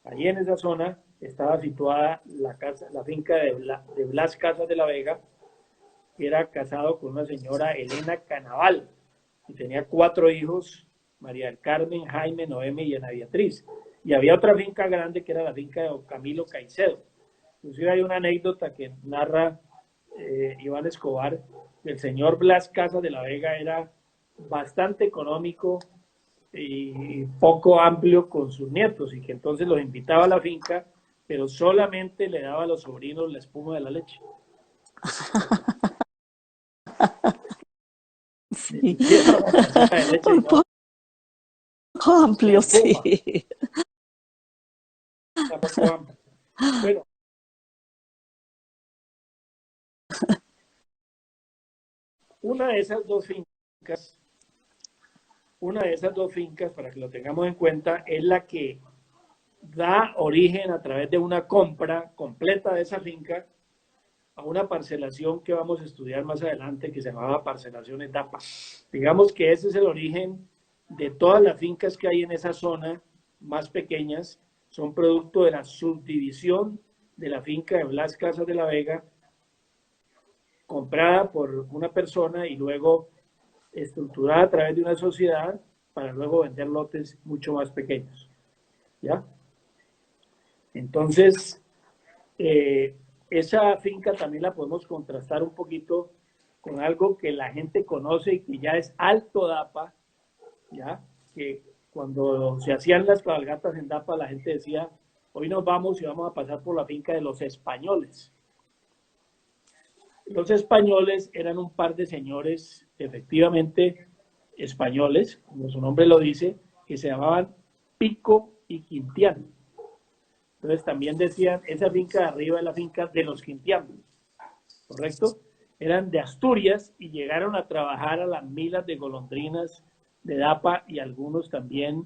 Allí en esa zona estaba situada la finca de Blas Casas de la Vega, que era casado con una señora Elena Canaval, y tenía 4 hijos María del Carmen, Jaime, Noemi y Ana Beatriz. Y había otra finca grande que era la finca de Camilo Caicedo. Inclusive hay una anécdota que narra Iván Escobar. El señor Blas Casas de la Vega era bastante económico y poco amplio con sus nietos, y que entonces los invitaba a la finca, pero solamente le daba a los sobrinos la espuma de la leche. Sí. Una tacita de leche, Un ¿no? poco amplio, sí. Está poco amplio. Bueno, una de esas dos fincas, para que lo tengamos en cuenta, es la que da origen a través de una compra completa de esa finca a una parcelación que vamos a estudiar más adelante, que se llamaba parcelación etapa. Digamos que ese es el origen de todas las fincas que hay en esa zona, más pequeñas, son producto de la subdivisión de la finca de Blas Casas de la Vega, comprada por una persona y luego estructurada a través de una sociedad para luego vender lotes mucho más pequeños. ¿Ya? Entonces, esa finca también la podemos contrastar un poquito con algo que la gente conoce y que ya es Alto Dapa, ¿ya? Que cuando se hacían las cabalgatas en Dapa, la gente decía, hoy nos vamos y vamos a pasar por la finca de los españoles. Los españoles eran un par de señores, efectivamente españoles, como su nombre lo dice, que se llamaban Pico y Quintián. Entonces también decían, esa finca de arriba es la finca de los Quintián, ¿correcto? Eran de Asturias y llegaron a trabajar a las milas de golondrinas de Dapa y algunos también,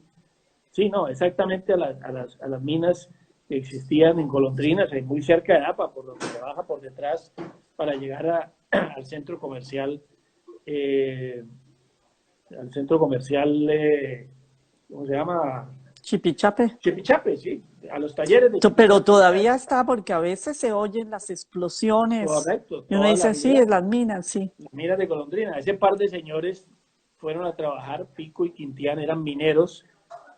sí, no, exactamente a las minas que existían en Golondrinas, muy cerca de Dapa, por donde se baja por detrás para llegar al centro comercial, ¿cómo se llama? Chipichape. Chipichape, sí, a los talleres de Chipichape. Pero todavía está, porque a veces se oyen las explosiones. Correcto, Y uno toda la dice, sí, vida, es las minas, sí. las minas de Golondrina. Ese par de señores fueron a trabajar, Pico y Quintián eran mineros,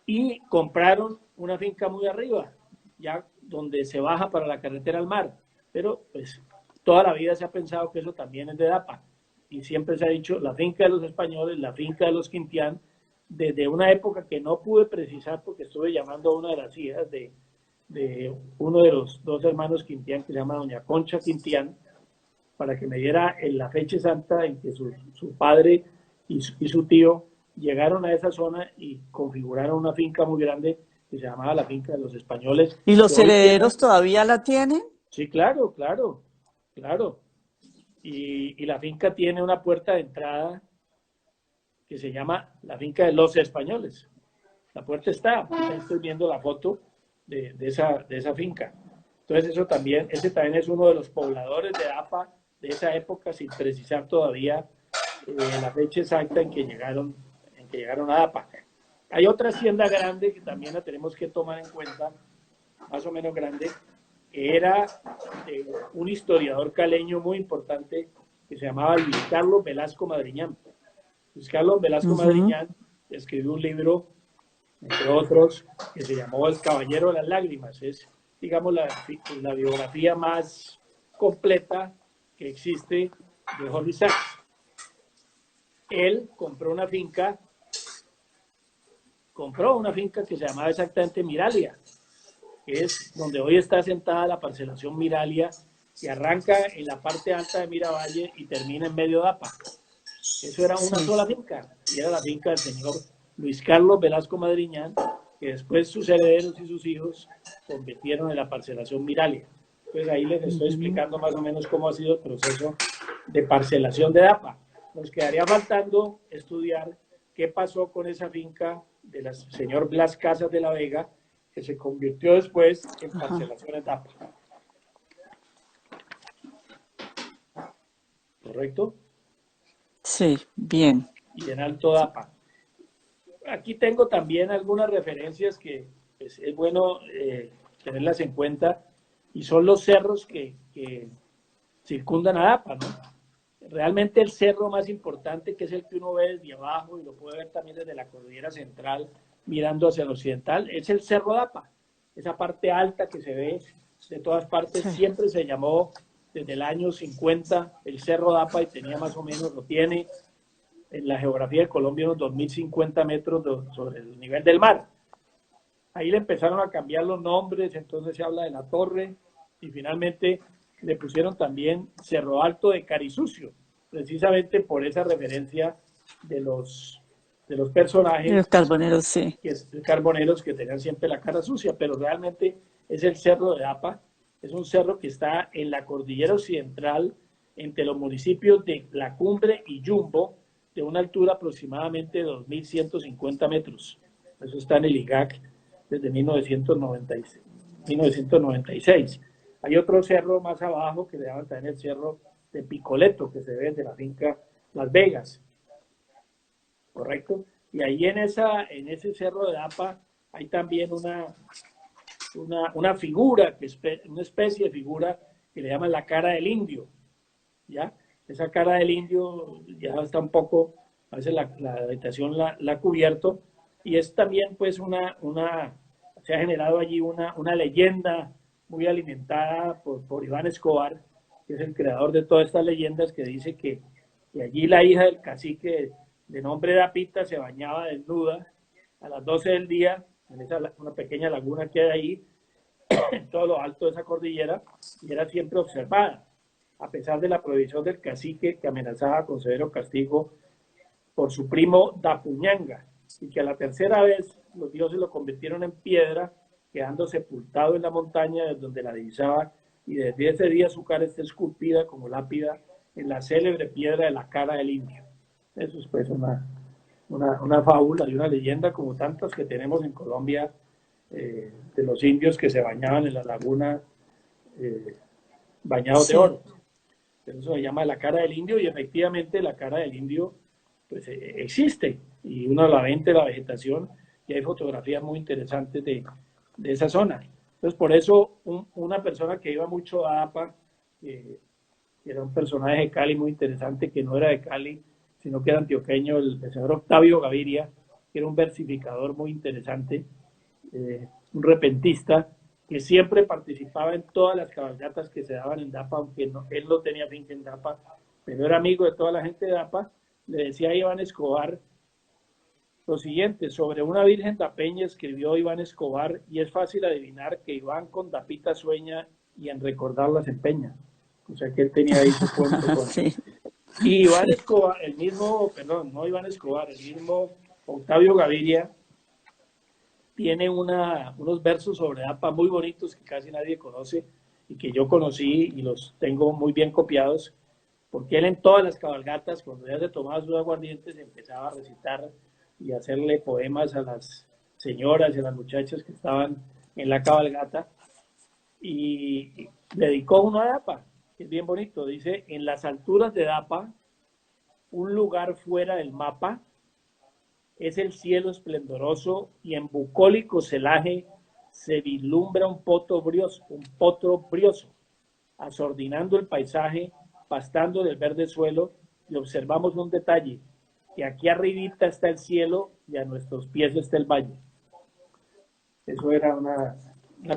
y compraron una finca muy arriba, ya donde se baja para la carretera al mar. Pero pues toda la vida se ha pensado que eso también es de Dapa. Y siempre se ha dicho la finca de los españoles, la finca de los Quintián, desde una época que no pude precisar porque estuve llamando a una de las hijas de uno de los dos hermanos Quintián, que se llama doña Concha Quintián, para que me diera en la fecha exacta en que su padre y su tío llegaron a esa zona y configuraron una finca muy grande que se llamaba la finca de los españoles. ¿Y los herederos todavía la tienen? Sí, claro, claro, claro. Y la finca tiene una puerta de entrada que se llama la finca de los españoles. La puerta está, estoy viendo la foto de esa finca. Entonces ese también es uno de los pobladores de Dapa de esa época, sin precisar todavía la fecha exacta en que llegaron a Dapa. Hay otra hacienda grande que también la tenemos que tomar en cuenta, más o menos grande, que era un historiador caleño muy importante que se llamaba Luis Carlos Velasco Madriñán. Luis Carlos Velasco Madriñán escribió un libro, entre otros, que se llamó El Caballero de las Lágrimas. Es, digamos, la biografía más completa que existe de Jorge Isaacs. Él compró una finca que se llamaba exactamente Miralia, que es donde hoy está sentada la parcelación Miralia, que arranca en la parte alta de Miravalle y termina en medio de Dapa. Eso era una sola finca, y era la finca del señor Luis Carlos Velasco Madriñán, que después sus herederos y sus hijos convirtieron en la parcelación Miralia. Pues ahí les estoy explicando más o menos cómo ha sido el proceso de parcelación de Dapa. Nos quedaría faltando estudiar qué pasó con esa finca del señor Blas Casas de la Vega, que se convirtió después en parcelación de Dapa. ¿Correcto? Sí, bien. Y en Alto Dapa. Aquí tengo también algunas referencias que pues, es bueno tenerlas en cuenta, y son los cerros que circundan a Dapa, ¿no? Realmente el cerro más importante, que es el que uno ve desde abajo y lo puede ver también desde la cordillera central, mirando hacia el occidental, es el Cerro Dapa. Esa parte alta que se ve de todas partes, Sí. siempre se llamó desde el año 50 el Cerro Dapa y tenía más o menos, lo tiene en la geografía de Colombia, unos 2050 metros sobre el nivel del mar. Ahí le empezaron a cambiar los nombres, entonces se habla de la torre y finalmente le pusieron también Cerro Alto de Carisucio, precisamente por esa referencia de los Los personajes carboneros, sí. carboneros que tenían siempre la cara sucia, pero realmente es el Cerro de Dapa, es un cerro que está en la cordillera occidental entre los municipios de La Cumbre y Yumbo, de una altura aproximadamente de 2.150 metros. Eso está en el IGAC desde 1996. Hay otro cerro más abajo que le llaman también el cerro de Picoleto, que se ve desde la finca Las Vegas, ¿correcto? Y ahí en ese cerro de Dapa hay también una figura, una especie de figura que le llaman la cara del indio, ¿ya? Esa cara del indio ya está un poco, a veces la vegetación la ha cubierto, y es también pues se ha generado allí una leyenda muy alimentada por Iván Escobar, que es el creador de todas estas leyendas, que dice que allí la hija del cacique de nombre Dapita se bañaba desnuda a las 12 del día en una pequeña laguna que hay ahí, en todo lo alto de esa cordillera, y era siempre observada, a pesar de la prohibición del cacique que amenazaba con severo castigo por su primo Dapuñanga, y que a la tercera vez los dioses lo convirtieron en piedra, quedando sepultado en la montaña desde donde la divisaba, y desde ese día su cara está esculpida como lápida en la célebre piedra de la cara del indio. Eso es pues una fábula y una leyenda como tantas que tenemos en Colombia, de los indios que se bañaban en la laguna bañados de Sí. oro. Eso se llama la cara del indio, y efectivamente la cara del indio pues existe, y uno la ve entre la vegetación y hay fotografías muy interesantes de esa zona. Entonces por eso una persona que iba mucho a APA, era un personaje de Cali muy interesante, que no era de Cali, sino que era antioqueño, el señor Octavio Gaviria, que era un versificador muy interesante, un repentista, que siempre participaba en todas las cabalgatas que se daban en Dapa, aunque él no tenía finca en Dapa, pero era amigo de toda la gente de Dapa. Le decía a Iván Escobar lo siguiente: sobre una virgen dapeña escribió Iván Escobar, y es fácil adivinar que Iván con Dapita sueña y en recordarla se empeña. O sea que él tenía ahí su cuento con... Sí, Y Iván sí. Escobar, el mismo, perdón, no Iván Escobar, el mismo Octavio Gaviria, tiene unos versos sobre Dapa muy bonitos que casi nadie conoce y que yo conocí y los tengo muy bien copiados, porque él en todas las cabalgatas, cuando ya se tomaba sus aguardientes, empezaba a recitar y a hacerle poemas a las señoras y a las muchachas que estaban en la cabalgata, y dedicó uno a Dapa, que es bien bonito. Dice: en las alturas de Dapa, un lugar fuera del mapa, es el cielo esplendoroso, y en bucólico celaje se vislumbra un potro brioso, asordinando el paisaje, pastando del verde suelo, y observamos un detalle: que aquí arribita está el cielo y a nuestros pies está el valle. Eso era una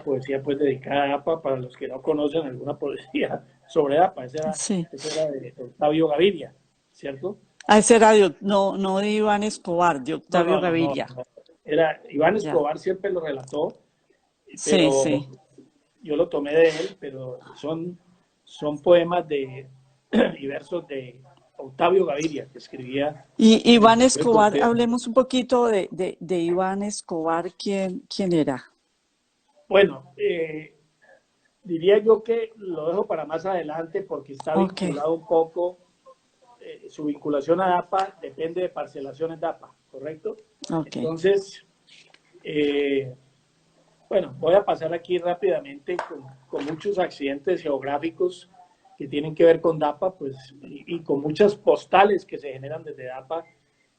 poesía pues dedicada a APA. Para los que no conocen alguna poesía sobre APA, Sí. esa era de Octavio Gaviria, ¿cierto? Ah, ese era no, no de Iván Escobar, de No, Octavio no, no, no, Gaviria. no. Era Iván Ya. Escobar, siempre lo relató, Sí, pero sí. yo lo tomé de él, pero son poemas y versos de Octavio Gaviria, que escribía Y en el Iván periodo Escobar, colombiano. hablemos un poquito de Iván Escobar, ¿quién era? Bueno, diría yo que lo dejo para más adelante, porque está Ok, vinculado un poco, su vinculación a DAPA depende de parcelaciones DAPA, ¿correcto? ok. Entonces, eh, bueno, voy a pasar aquí rápidamente con muchos accidentes geográficos que tienen que ver con DAPA, pues, y con muchas postales que se generan desde DAPA,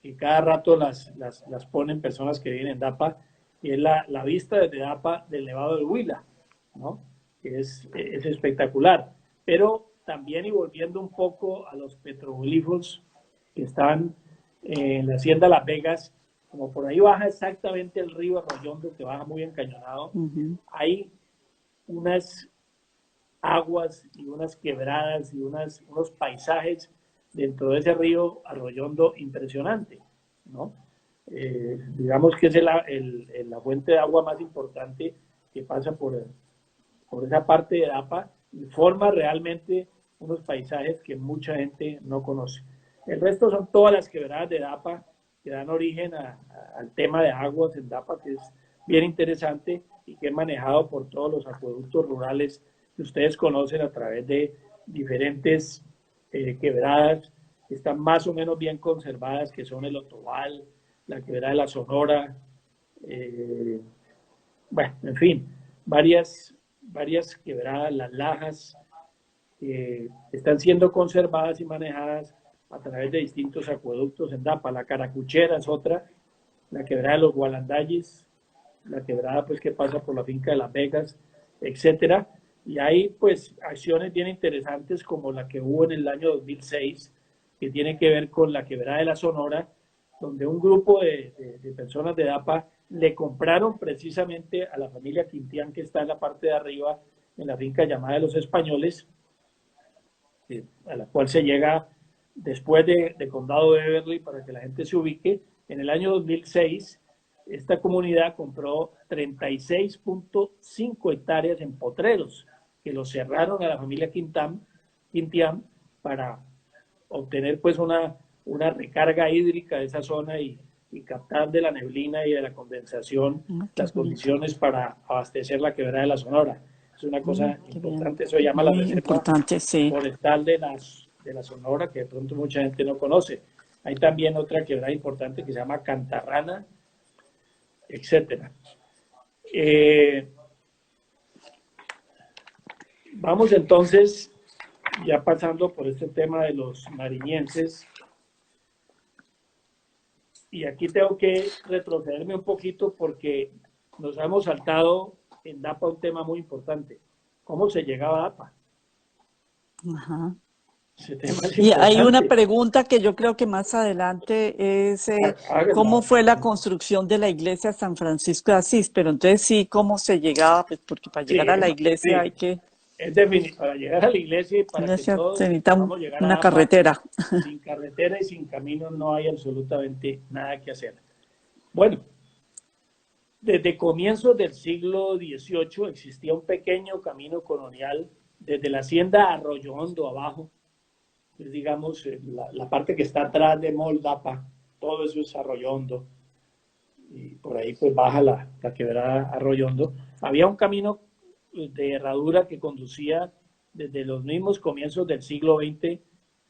y cada rato las ponen personas que viven en DAPA, y es la vista desde DAPA del Nevado del Huila, ¿no? Que es espectacular. Pero también, y volviendo un poco a los petroglifos que están en la hacienda Las Vegas, como por ahí baja exactamente el río Arroyondo, que baja muy encañonado, hay unas aguas y unas quebradas y unos paisajes dentro de ese río Arroyondo impresionante, ¿no? Digamos que es la fuente de agua más importante que pasa por esa parte de Dapa y forma realmente unos paisajes que mucha gente no conoce. El resto son todas las quebradas de Dapa que dan origen al tema de aguas en Dapa, que es bien interesante y que es manejado por todos los acueductos rurales que ustedes conocen a través de diferentes quebradas que están más o menos bien conservadas, que son el Otobal, la quebrada de la Sonora, bueno, en fin, varias quebradas, las lajas, están siendo conservadas y manejadas a través de distintos acueductos en Dapa. La Caracuchera es otra, la quebrada de los Gualandalles, la quebrada pues que pasa por la finca de Las Vegas, etcétera. Y hay pues acciones bien interesantes como la que hubo en el año 2006, que tiene que ver con la quebrada de la Sonora, donde un grupo de personas de Dapa le compraron precisamente a la familia Quintián, que está en la parte de arriba, en la finca llamada de los Españoles, a la cual se llega después de Condado de Beverly, para que la gente se ubique. En el año 2006, esta comunidad compró 36.5 hectáreas en potreros, que los cerraron a la familia Quintián para obtener pues una recarga hídrica de esa zona y captar de la neblina y de la condensación las condiciones para abastecer la quebrada de la Sonora. Es una cosa importante, eso se llama la reserva forestal de la Sonora, que de pronto mucha gente no conoce. Hay también otra quebrada importante que se llama Cantarrana, etcétera. Vamos entonces, ya pasando por este tema de los nariñenses, y aquí tengo que retrocederme un poquito porque nos hemos saltado en Dapa un tema muy importante. ¿Cómo se llegaba a Dapa? Ajá. Ese tema es y hay una importante. pregunta que yo creo que más adelante es ¿cómo fue la construcción de la iglesia San Francisco de Asís? Pero entonces sí, ¿cómo se llegaba? Pues porque para llegar a la iglesia hay que... Es definitivo, para llegar a la iglesia y para que todos podamos llegar a una Dapa, carretera. sin carretera y sin camino no hay absolutamente nada que hacer. Bueno, desde comienzos del siglo XVIII existía un pequeño camino colonial desde la hacienda Arroyo Hondo abajo, es, digamos, la parte que está atrás de Moldapa, todo eso es Arroyo Hondo, y por ahí pues baja la quebrada Arroyo Hondo. Había un camino de herradura que conducía desde los mismos comienzos del siglo XX,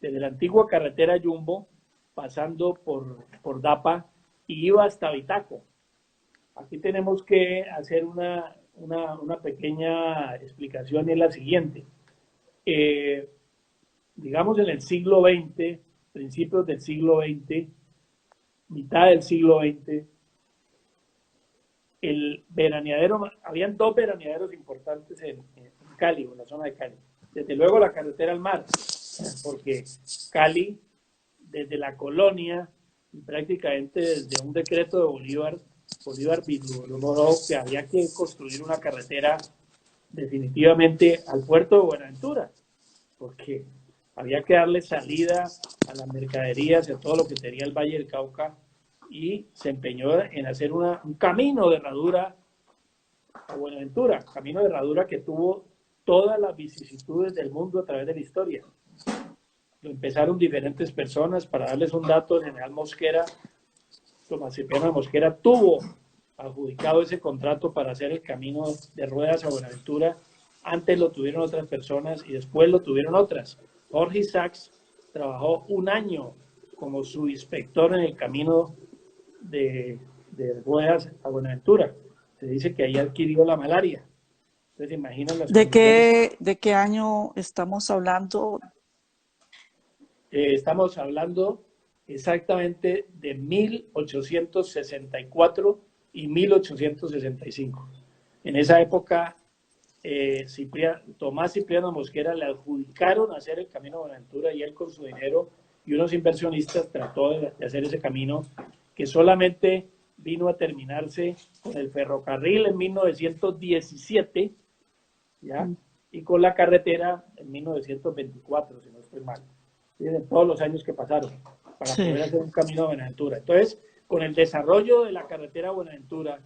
desde la antigua carretera Jumbo, pasando por Dapa, y iba hasta Vitaco. Aquí tenemos que hacer una pequeña explicación, y es la siguiente. Digamos en el siglo XX, principios del siglo XX, mitad del siglo XX, el veraneadero, habían dos veraneaderos importantes en Cali, en la zona de Cali. Desde luego la carretera al mar, porque Cali, desde la colonia, y prácticamente desde un decreto de Bolívar vislumbró que había que construir una carretera definitivamente al puerto de Buenaventura, porque había que darle salida a las mercaderías y a todo lo que tenía el Valle del Cauca, y se empeñó en hacer un camino de herradura a Buenaventura, camino de herradura que tuvo todas las vicisitudes del mundo a través de la historia. Lo empezaron diferentes personas. Para darles un dato, el general Mosquera, Tomás Cipriano Mosquera, tuvo adjudicado ese contrato para hacer el camino de ruedas a Buenaventura. Antes lo tuvieron otras personas y después lo tuvieron otras. Jorge Sachs trabajó un año como subinspector en el camino de ruedas a Buenaventura. Se dice que ahí adquirió la malaria. Entonces, imaginan las condiciones. ¿De qué año estamos hablando? Estamos hablando exactamente de 1864 y 1865. En esa época Tomás Cipriano Mosquera le adjudicaron hacer el Camino de Buenaventura y él con su dinero y unos inversionistas trató de hacer ese camino que solamente vino a terminarse con el ferrocarril en 1917, ¿ya? Y con la carretera en 1924, si no estoy mal. En todos los años que pasaron para poder hacer un Camino de Buenaventura. Entonces, con el desarrollo de la carretera Buenaventura,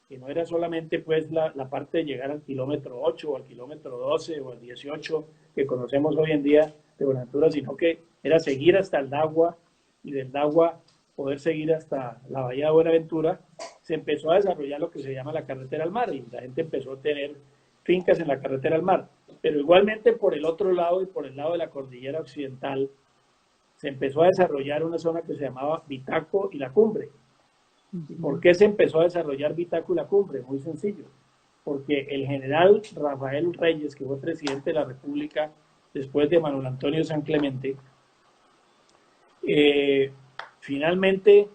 que no era solamente pues la parte de llegar al kilómetro 8 o al kilómetro 12 o al 18 que conocemos hoy en día de Buenaventura, sino que era seguir hasta el Dagua y del Dagua poder seguir hasta la bahía de Buenaventura. Se empezó a desarrollar lo que se llama la carretera al mar y la gente empezó a tener fincas en la carretera al mar. Pero igualmente por el otro lado y por el lado de la cordillera occidental se empezó a desarrollar una zona que se llamaba Vitaco y la Cumbre. ¿Y por qué se empezó a desarrollar Vitaco y la Cumbre? Muy sencillo, porque el general Rafael Reyes, que fue presidente de la República después de Manuel Antonio San Clemente, finalmente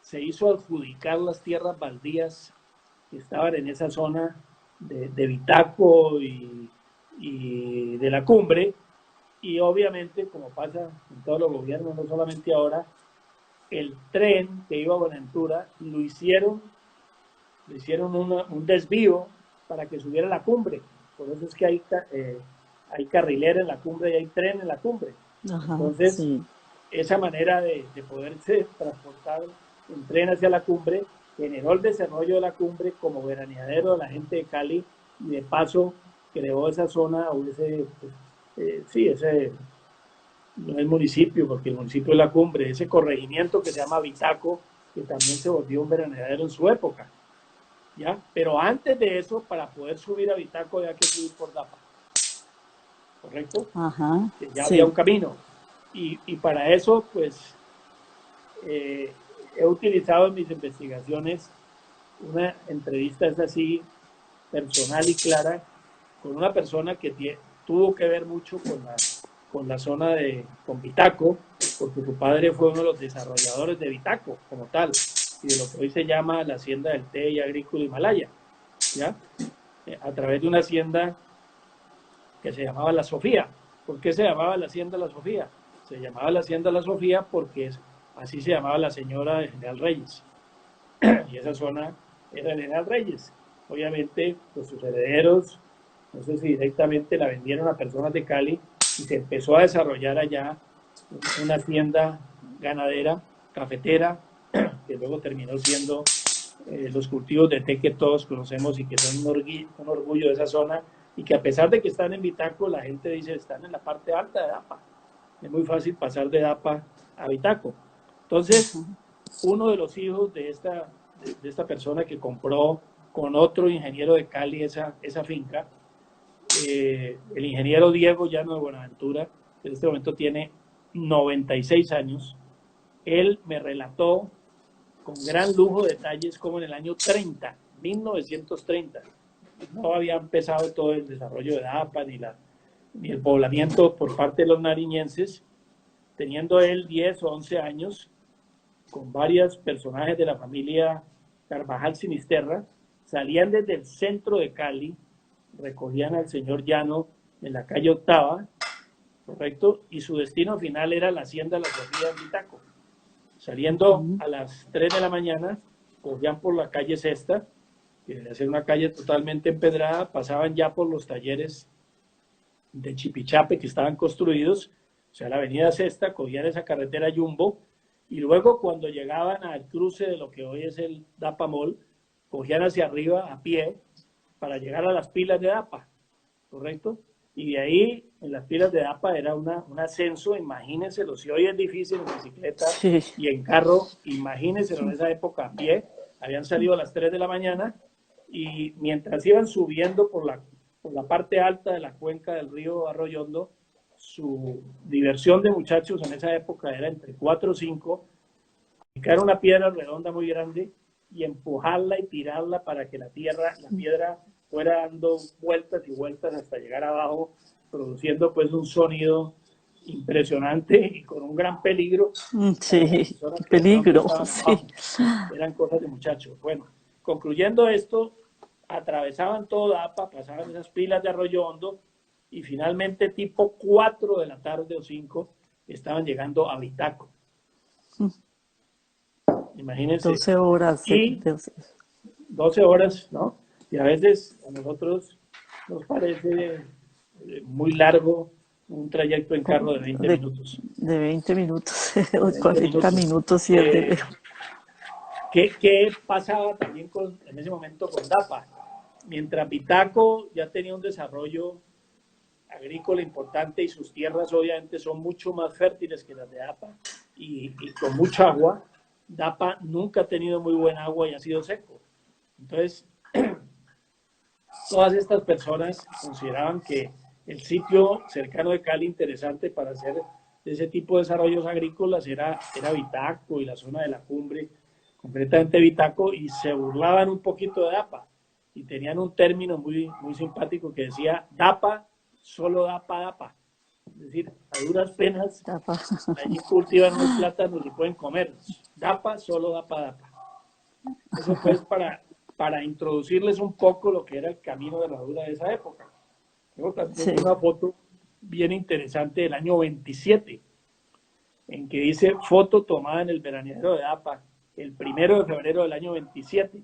se hizo adjudicar las tierras baldías que estaban en esa zona de Vitaco y de la Cumbre, y obviamente, como pasa en todos los gobiernos, no solamente ahora, el tren que iba a Buenaventura lo hicieron un desvío para que subiera a la Cumbre. Por eso es que hay carrilera en la Cumbre y hay tren en la Cumbre. Ajá, entonces, sí. esa manera de poderse transportar en tren hacia la Cumbre generó el desarrollo de la Cumbre como veraneadero de la gente de Cali y de paso creó esa zona o ese no es municipio, porque el municipio es la Cumbre, ese corregimiento que se llama Vitaco, que también se volvió un veraneadero en su época, ¿ya? Pero antes de eso, para poder subir a Vitaco había que subir por Dapa, ¿correcto? Ajá, Que ya sí. había un camino. Y para eso, pues, he utilizado en mis investigaciones una entrevista es así, personal y clara, con una persona que tuvo que ver mucho con la zona con Vitaco, porque su padre fue uno de los desarrolladores de Vitaco como tal, y de lo que hoy se llama la Hacienda del Té y Agrícola Himalaya, ¿ya? A través de una hacienda que se llamaba La Sofía. ¿Por qué se llamaba la Hacienda La Sofía? Se llamaba la Hacienda La Sofía porque así se llamaba la señora de General Reyes, y esa zona era de General Reyes. Obviamente, pues sus herederos, no sé si directamente la vendieron a personas de Cali, y se empezó a desarrollar allá una hacienda ganadera, cafetera, que luego terminó siendo los cultivos de té que todos conocemos y que son un orgullo de esa zona, y que a pesar de que están en Vitaco, la gente dice están en la parte alta de Dapa. Es muy fácil pasar de Dapa a Vitaco. Entonces, uno de los hijos de esta persona que compró con otro ingeniero de Cali esa finca, el ingeniero Diego Llano de Buenaventura, que en este momento tiene 96 años, él me relató con gran lujo de detalles cómo en el año 1930, no había empezado todo el desarrollo de DAPA ni el poblamiento por parte de los nariñenses, teniendo él 10 o 11 años, con varios personajes de la familia Carvajal Sinisterra, salían desde el centro de Cali, recogían al señor Llano en la calle Octava, ¿correcto? Y su destino final era la Hacienda La Sofía en Vitaco. Saliendo a las 3 de la mañana, cogían por la calle Sexta, que debe ser una calle totalmente empedrada, pasaban ya por los talleres de Chipichape que estaban construidos, o sea, la avenida Sexta, cogían esa carretera Jumbo, y luego cuando llegaban al cruce de lo que hoy es el Dapa Mall, cogían hacia arriba a pie para llegar a las pilas de Dapa, ¿correcto? Y de ahí, en las pilas de Dapa, era un ascenso, imagínenselo, si hoy es difícil en bicicleta y en carro, imagínenselo en esa época a pie, habían salido a las 3 de la mañana, y mientras iban subiendo por la parte alta de la cuenca del río Arroyondo, su diversión de muchachos en esa época era entre 4 o 5, picar una piedra redonda muy grande y empujarla y tirarla para que la piedra fuera dando vueltas y vueltas hasta llegar abajo, produciendo pues un sonido impresionante y con un gran peligro. Sí, peligro, sí. Eran cosas de muchachos. Bueno, concluyendo esto, atravesaban todo Dapa, pasaban esas pilas de Arroyo Hondo y finalmente tipo 4 de la tarde o 5 estaban llegando a Bitaco. Imagínense. 12 horas. Y 12 horas, ¿no? Y a veces a nosotros nos parece muy largo un trayecto en carro de 20 minutos. De 20 minutos, De o 20 40 minutos y es de lejos. ¿Qué pasaba también en ese momento con Dapa? Mientras Bitaco ya tenía un desarrollo agrícola importante y sus tierras obviamente son mucho más fértiles que las de Dapa y con mucha agua, Dapa nunca ha tenido muy buena agua y ha sido seco. Entonces, todas estas personas consideraban que el sitio cercano de Cali interesante para hacer ese tipo de desarrollos agrícolas era Bitaco y la zona de la cumbre, concretamente Bitaco, y se burlaban un poquito de Dapa y tenían un término muy, muy simpático que decía Dapa, solo Dapa. Es decir, a duras penas, allí cultivan unos plátanos y pueden comerlos. Dapa, solo Dapa. Eso pues para introducirles un poco lo que era el camino de herradura de esa época. Tengo también una foto bien interesante del año 27, en que dice foto tomada en el veranero de Dapa, el 1 de febrero del año 27.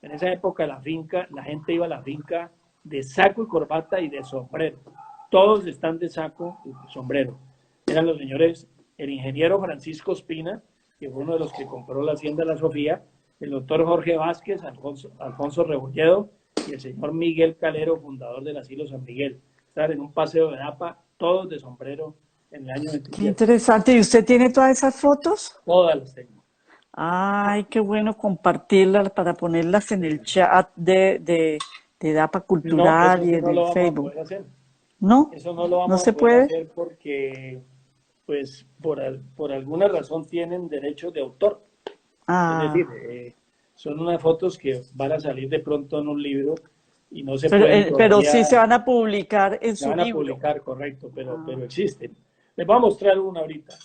En esa época la gente iba a la finca de saco y corbata y de sombrero. Todos están de saco y sombrero. Eran los señores, el ingeniero Francisco Espina, que fue uno de los que compró la hacienda La Sofía, el doctor Jorge Vázquez, Alfonso Rebolledo y el señor Miguel Calero, fundador del asilo San Miguel. Estaban en un paseo de Dapa, todos de sombrero en el año 27. Qué interesante. ¿Y usted tiene todas esas fotos? Todas las tengo. Ay, qué bueno compartirlas para ponerlas en el chat de Dapa Cultural y en el Facebook. ¿No? Eso no lo ¿No vamos se a poder puede? hacer porque, pues, por alguna razón tienen derechos de autor. Es decir, son unas fotos que van a salir de pronto en un libro y no se pueden todavía... Pero sí se van a publicar en Se su van a libro. publicar, correcto, pero existen. Les voy a mostrar una ahorita.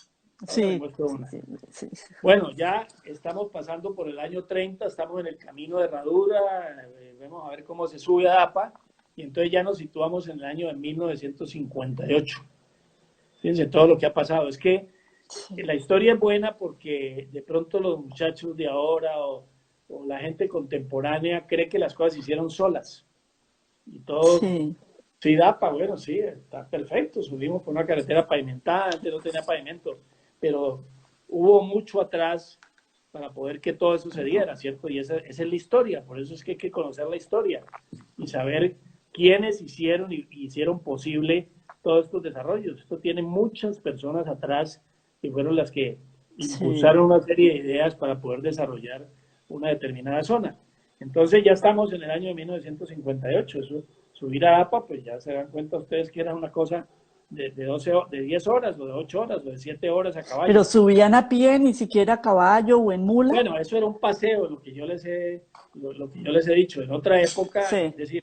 Sí, Una. sí. Bueno, ya estamos pasando por el año 30, estamos en el camino de herradura, vamos a ver cómo se sube a Dapa, y entonces ya nos situamos en el año de 1958. Fíjense todo lo que ha pasado. Es que la historia es buena porque de pronto los muchachos de ahora o la gente contemporánea cree que las cosas se hicieron solas. Y todo, sí, Dapa, bueno, sí, está perfecto. Subimos por una carretera pavimentada, antes no tenía pavimento, pero hubo mucho atrás para poder que todo eso se diera, ¿cierto? Y esa es la historia, por eso es que hay que conocer la historia y saber quiénes hicieron y hicieron posible todos estos desarrollos. Esto tiene muchas personas atrás que fueron las que impulsaron una serie de ideas para poder desarrollar una determinada zona. Entonces ya estamos en el año de 1958, eso, subir a APA, pues ya se dan cuenta ustedes que era una cosa de 10 horas o de 8 horas o de 7 horas a caballo. Pero subían a pie, ni siquiera a caballo o en mula. Bueno, eso era un paseo, lo que yo les he dicho. En otra época, es decir,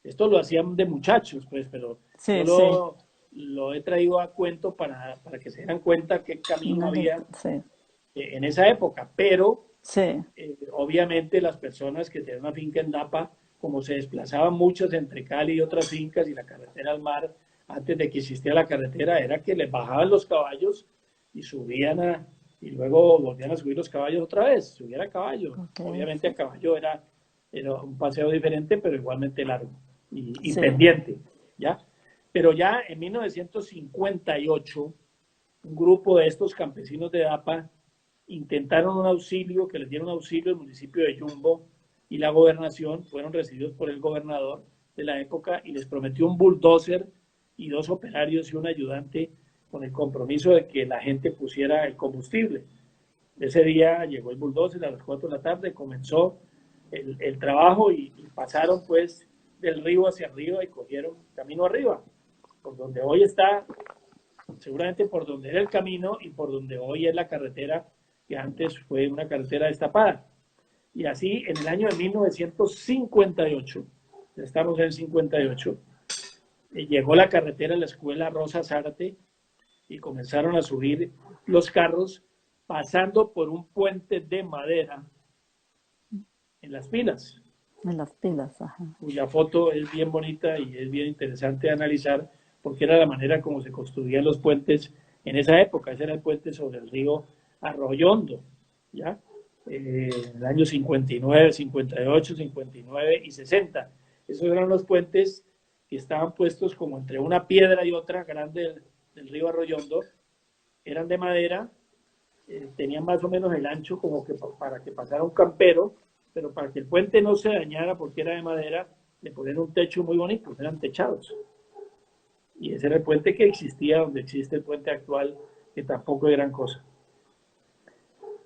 esto lo hacían de muchachos, pues, pero yo lo he traído a cuento para que se den cuenta qué camino había en esa época. Pero, obviamente, las personas que tenían una finca en Dapa, como se desplazaban muchos entre Cali y otras fincas y la carretera al mar, antes de que existiera la carretera, era que les bajaban los caballos y subían y luego volvían a subir los caballos otra vez, subían a caballo. Obviamente a caballo era un paseo diferente, pero igualmente largo y pendiente, ¿ya? Pero ya en 1958, un grupo de estos campesinos de Dapa intentaron que les dieron un auxilio el municipio de Yumbo y la gobernación, fueron recibidos por el gobernador de la época y les prometió un bulldozer y 2 operarios y un ayudante con el compromiso de que la gente pusiera el combustible. Ese día llegó el bulldozer a las 4 de la tarde, comenzó el trabajo y pasaron pues del río hacia arriba y cogieron camino arriba, por donde hoy está, seguramente por donde era el camino y por donde hoy es la carretera que antes fue una carretera destapada. Y así en el año de 1958, estamos en el 58, llegó la carretera a la escuela Rosa Zárate y comenzaron a subir los carros pasando por un puente de madera en las pilas. En las pilas, ajá. cuya foto es bien bonita y es bien interesante de analizar porque era la manera como se construían los puentes en esa época. Ese era el puente sobre el río Arroyondo, ¿ya? En el año 59, 58, 59 y 60. Esos eran los puentes que estaban puestos como entre una piedra y otra grande del río Arroyondo. Eran de madera, tenían más o menos el ancho como que para que pasara un campero, pero para que el puente no se dañara porque era de madera, le ponían un techo muy bonito, eran techados. Y ese era el puente que existía, donde existe el puente actual, que tampoco es gran cosa.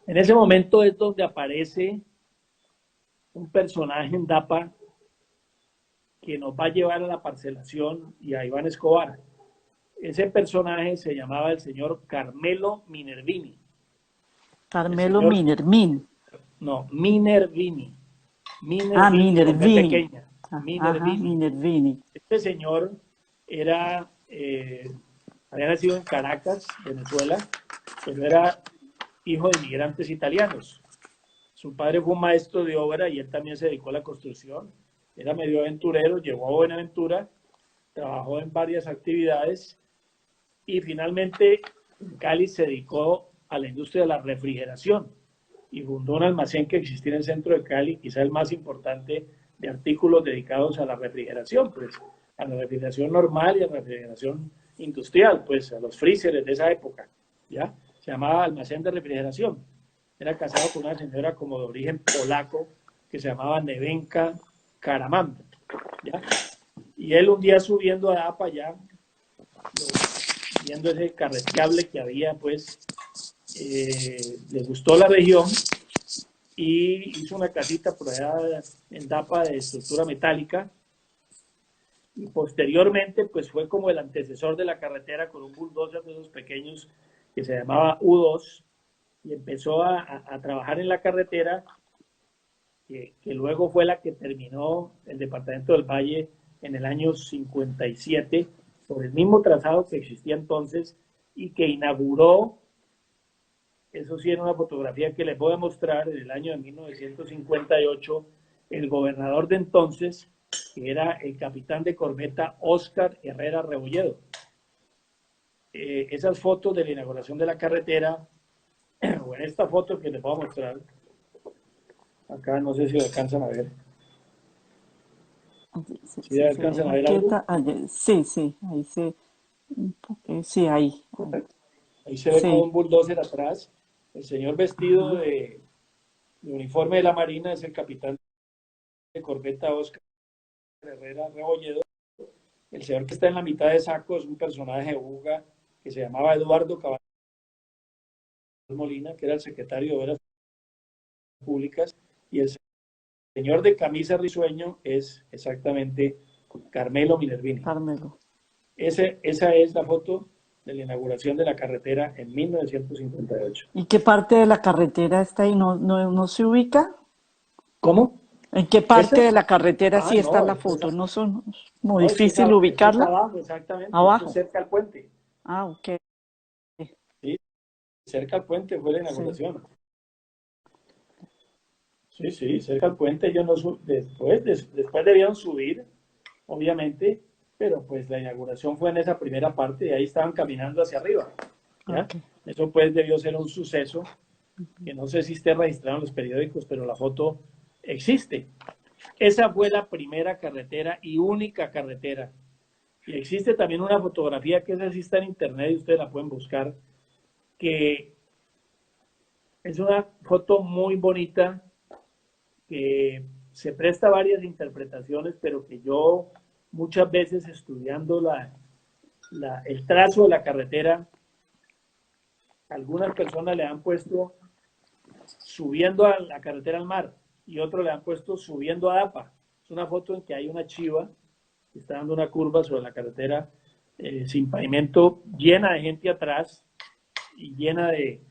En ese momento es donde aparece un personaje en DAPA que nos va a llevar a la parcelación y a Iván Escobar. Ese personaje se llamaba el señor Carmelo Minervini. El Carmelo señor, Minervin. no, Minervini. Ah, Minervini con B Minervini. pequeña. Ah, ajá, Minervini. Minervini. Este señor era, había nacido en Caracas, Venezuela, pero era hijo de inmigrantes italianos. Su padre fue un maestro de obra y él también se dedicó a la construcción. Era medio aventurero, llegó a Buenaventura, trabajó en varias actividades y finalmente en Cali se dedicó a la industria de la refrigeración y fundó un almacén que existía en el centro de Cali, quizá el más importante de artículos dedicados a la refrigeración, pues a la refrigeración normal y a la refrigeración industrial, pues a los freezers de esa época, ¿ya? Se llamaba almacén de refrigeración. Era casado con una señora como de origen polaco que se llamaba Nevenka Karaman, ¿ya? Y él un día subiendo a APA ya, viendo ese carreteable que había, pues le gustó la región y hizo una casita por allá en Dapa de estructura metálica y posteriormente pues fue como el antecesor de la carretera con un bulldozer de esos pequeños que se llamaba U2 y empezó a trabajar en la carretera que luego fue la que terminó el departamento del Valle en el año 57 sobre el mismo trazado que existía entonces y que inauguró. Eso sí, en una fotografía que les voy a mostrar, en el año de 1958, el gobernador de entonces, que era el capitán de corbeta Óscar Herrera Rebolledo. Esas fotos de la inauguración de la carretera, o en esta foto que les voy a mostrar, acá no sé si lo alcanzan a ver. Sí, ¿Sí se ve alcanzan a ver algo? inquieta. Sí, sí, ahí se. Sí, ahí. Ahí se ve como Sí. un bulldozer atrás. El señor vestido de uniforme de la Marina es el capitán de corbeta Óscar Herrera Rebolledo. El señor que está en la mitad de saco es un personaje de Buga que se llamaba Eduardo Cabal Molina, que era el secretario de Obras Públicas, y el señor de camisa risueño es exactamente Carmelo Minervini. Carmelo. Esa es la foto de la inauguración de la carretera en 1958. ¿Y qué parte de la carretera está ahí? ¿No se ubica? ¿Cómo? ¿En qué parte ¿Esa? de la carretera Ah, sí está no, la foto? ¿No son muy no, difícil esto es ubicarla? abajo, exactamente, esto es Abajo. cerca al puente. Ah, ok. ¿Sí? Cerca al puente fue la Sí. inauguración. Sí, sí, cerca al puente ellos no después debieron subir, obviamente, pero pues la inauguración fue en esa primera parte y ahí estaban caminando hacia arriba, ¿ya? Ok. Eso pues debió ser un suceso que no sé si esté registrado en los periódicos, pero la foto existe. Esa fue la primera carretera y única carretera. Y existe también una fotografía que esa sí está en internet y ustedes la pueden buscar, que es una foto muy bonita que se presta a varias interpretaciones, pero que yo muchas veces estudiando el trazo de la carretera, algunas personas le han puesto subiendo a la carretera al mar y otros le han puesto subiendo a APA. Es una foto en que hay una chiva que está dando una curva sobre la carretera sin pavimento, llena de gente atrás y llena de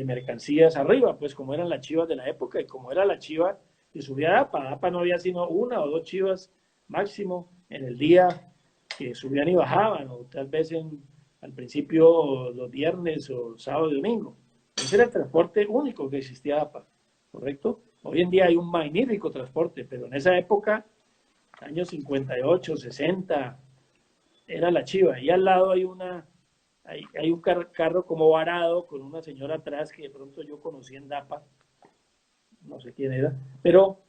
mercancías arriba, pues como eran las chivas de la época y como era la chiva que subía a APA. APA no había sino una o dos chivas máximo en el día que subían y bajaban, o tal vez al principio los viernes o sábado y domingo. Ese era el transporte único que existía APA, ¿correcto? Hoy en día hay un magnífico transporte, pero en esa época, años 58, 60, era la chiva. Y al lado hay un carro como varado con una señora atrás que de pronto yo conocí en Dapa, no sé quién era, pero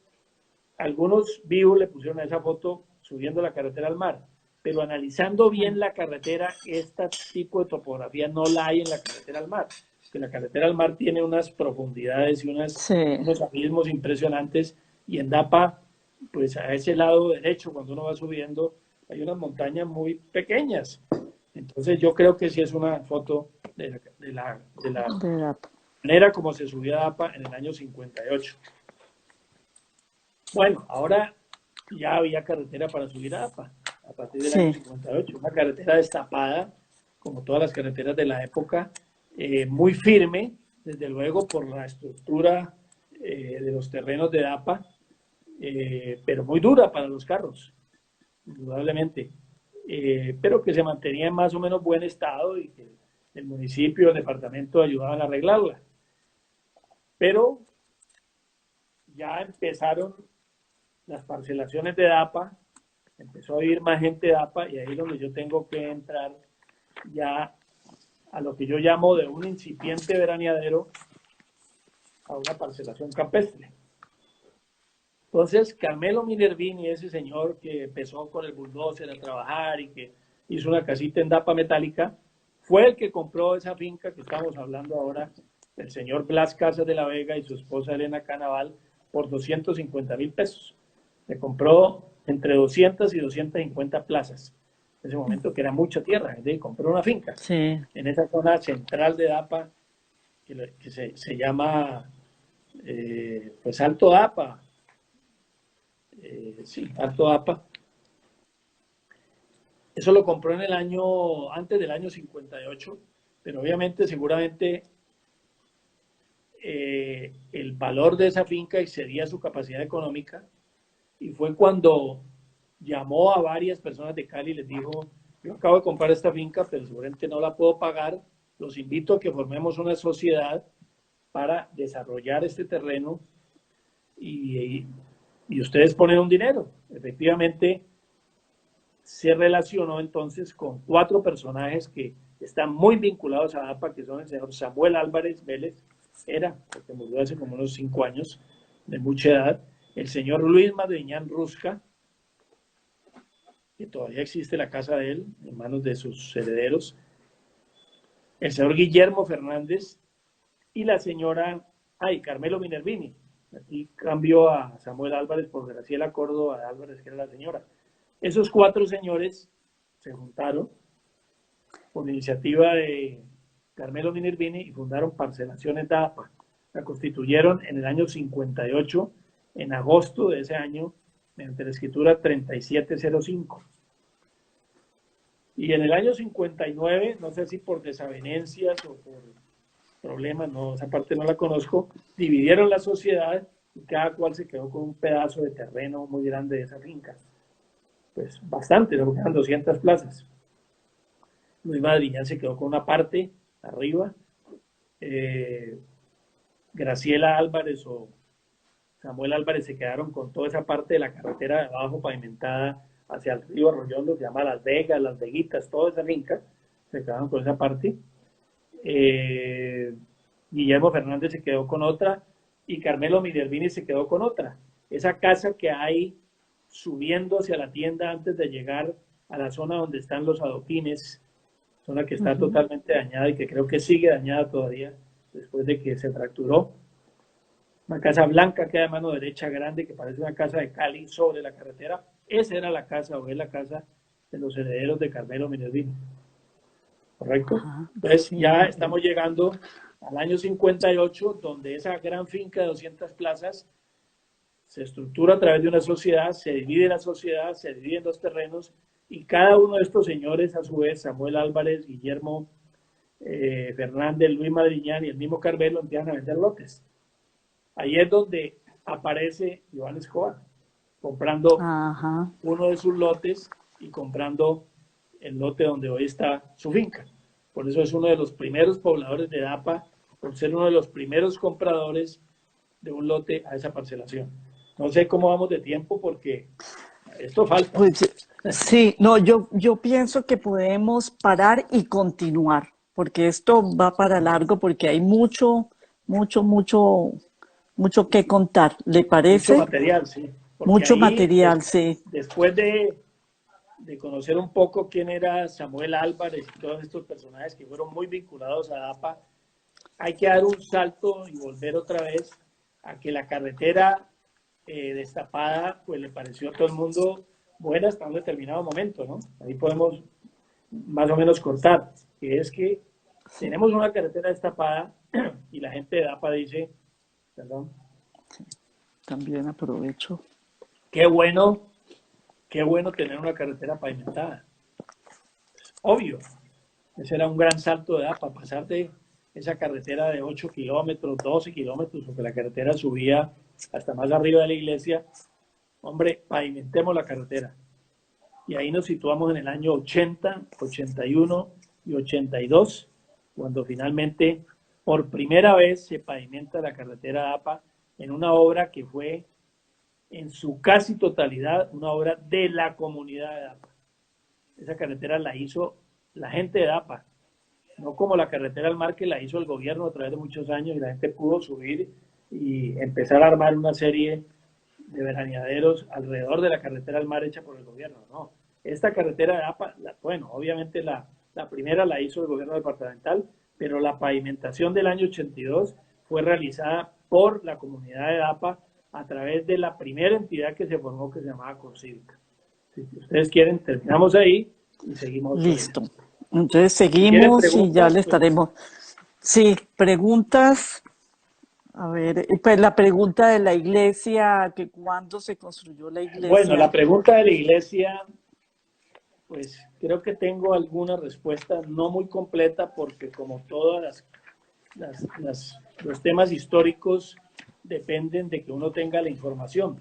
algunos vivos le pusieron a esa foto subiendo la carretera al mar. Pero analizando bien la carretera, este tipo de topografía no la hay en la carretera al mar. Que la carretera al mar tiene unas profundidades y Sí, unos abismos impresionantes. Y en Dapa, pues a ese lado derecho, cuando uno va subiendo, hay unas montañas muy pequeñas. Entonces yo creo que sí es una foto de la de Dapa. manera como se subía a Dapa en el año 58. Bueno, ahora ya había carretera para subir a Dapa a partir del año Sí, 58, una carretera destapada, como todas las carreteras de la época, muy firme, desde luego por la estructura de los terrenos de Dapa, pero muy dura para los carros, indudablemente, pero que se mantenía en más o menos buen estado y que el municipio, el departamento ayudaban a arreglarla. Pero ya empezaron las parcelaciones de DAPA, empezó a vivir más gente de DAPA y ahí es donde yo tengo que entrar ya a lo que yo llamo de un incipiente veraneadero a una parcelación campestre. Entonces, Carmelo Minervini, ese señor que empezó con el bulldozer a trabajar y que hizo una casita en DAPA metálica, fue el que compró esa finca que estamos hablando ahora, el señor Blas Casas de la Vega y su esposa Elena Canaval, por 250,000 pesos. Le compró entre 200 y 250 plazas. En ese momento que era mucha tierra, compró una finca sí, en esa zona central de DAPA que se llama pues Alto DAPA, sí, Alto DAPA. Eso lo compró en el año, antes del año 58, pero obviamente seguramente el valor de esa finca excedía su capacidad económica y fue cuando llamó a varias personas de Cali y les dijo, yo acabo de comprar esta finca, pero seguramente no la puedo pagar, los invito a que formemos una sociedad para desarrollar este terreno y ustedes ponen un dinero. Efectivamente, se relacionó entonces con 4 personajes que están muy vinculados a APA, que son el señor Samuel Álvarez Vélez, porque murió hace como unos 5 años, de mucha edad, el señor Luis Madriñán Rusca, que todavía existe la casa de él, en manos de sus herederos, el señor Guillermo Fernández y la señora, Carmelo Minervini. Aquí cambió a Samuel Álvarez por Graciela Córdoba Álvarez, que era la señora. Esos 4 señores se juntaron por iniciativa de Carmelo Minervini y fundaron Parcelaciones DAPA. La constituyeron en el año 58, en agosto de ese año, mediante la escritura 3705. Y en el año 59, no sé si por desavenencias o por problemas, no, esa parte no la conozco, dividieron la sociedad y cada cual se quedó con un pedazo de terreno muy grande de esa finca. Pues bastante, lo eran 200 plazas. Luis Madriñán se quedó con una parte arriba, Graciela Álvarez o Samuel Álvarez se quedaron con toda esa parte de la carretera de abajo pavimentada hacia el río Arroyondo, que se llama Las Vegas, Las Veguitas, toda esa finca, se quedaron con esa parte. Guillermo Fernández se quedó con otra y Carmelo Minervini se quedó con otra. Esa casa que hay subiendo hacia la tienda antes de llegar a la zona donde están los adoquines, zona que está totalmente dañada y que creo que sigue dañada todavía después de que se fracturó. Una casa blanca que hay a mano derecha grande que parece una casa de Cali sobre la carretera. Esa era la casa o es la casa de los herederos de Carmelo Minervini. ¿Correcto? ajá, Entonces sí, ya muy estamos bien. llegando al año 58, donde esa gran finca de 200 plazas se estructura a través de una sociedad, se divide la sociedad, se dividen los terrenos y cada uno de estos señores, a su vez, Samuel Álvarez, Guillermo Fernández, Luis Madriñán y el mismo Carmelo empiezan a vender lotes. Ahí es donde aparece Iván Escobar, comprando Ajá, uno de sus lotes y comprando el lote donde hoy está su finca. Por eso es uno de los primeros pobladores de DAPA, por ser uno de los primeros compradores de un lote a esa parcelación. No sé cómo vamos de tiempo porque esto falta. Pues sí, no, yo pienso que podemos parar y continuar, porque esto va para largo, porque hay mucho que contar. ¿Le Mucho parece? material, sí. Porque Mucho ahí, material, sí. después de conocer un poco quién era Samuel Álvarez y todos estos personajes que fueron muy vinculados a APA, hay que dar un salto y volver otra vez a que la carretera destapada, pues le pareció a todo el mundo buena hasta un determinado momento, ¿no? Ahí podemos más o menos cortar, que es que tenemos una carretera destapada y la gente de APA dice, perdón, También aprovecho. qué bueno tener una carretera pavimentada. Obvio, ese era un gran salto de APA, pasar de esa carretera de 8 kilómetros, 12 kilómetros, porque la carretera subía hasta más arriba de la iglesia. Hombre, pavimentemos la carretera. Y ahí nos situamos en el año 80, 81 y 82, cuando finalmente por primera vez se pavimenta la carretera APA en una obra que fue en su casi totalidad una obra de la comunidad de APA. Esa carretera la hizo la gente de APA, no como la carretera al mar que la hizo el gobierno a través de muchos años y la gente pudo subir y empezar a armar una serie de veraneaderos alrededor de la carretera al mar hecha por el gobierno. No, esta carretera de APA, bueno, obviamente la primera la hizo el gobierno departamental, pero la pavimentación del año 82 fue realizada por la comunidad de APA a través de la primera entidad que se formó que se llamaba Corcívica. Si ustedes quieren, terminamos ahí y seguimos. Listo. Entonces Si quieren seguimos y ya preguntas, le pues estaremos. Sí, preguntas. A ver, pues la pregunta de la iglesia, que cuándo se construyó la bueno, la iglesia. pregunta de la iglesia, pues creo que tengo alguna respuesta no muy completa porque como todas los temas históricos dependen de que uno tenga la información,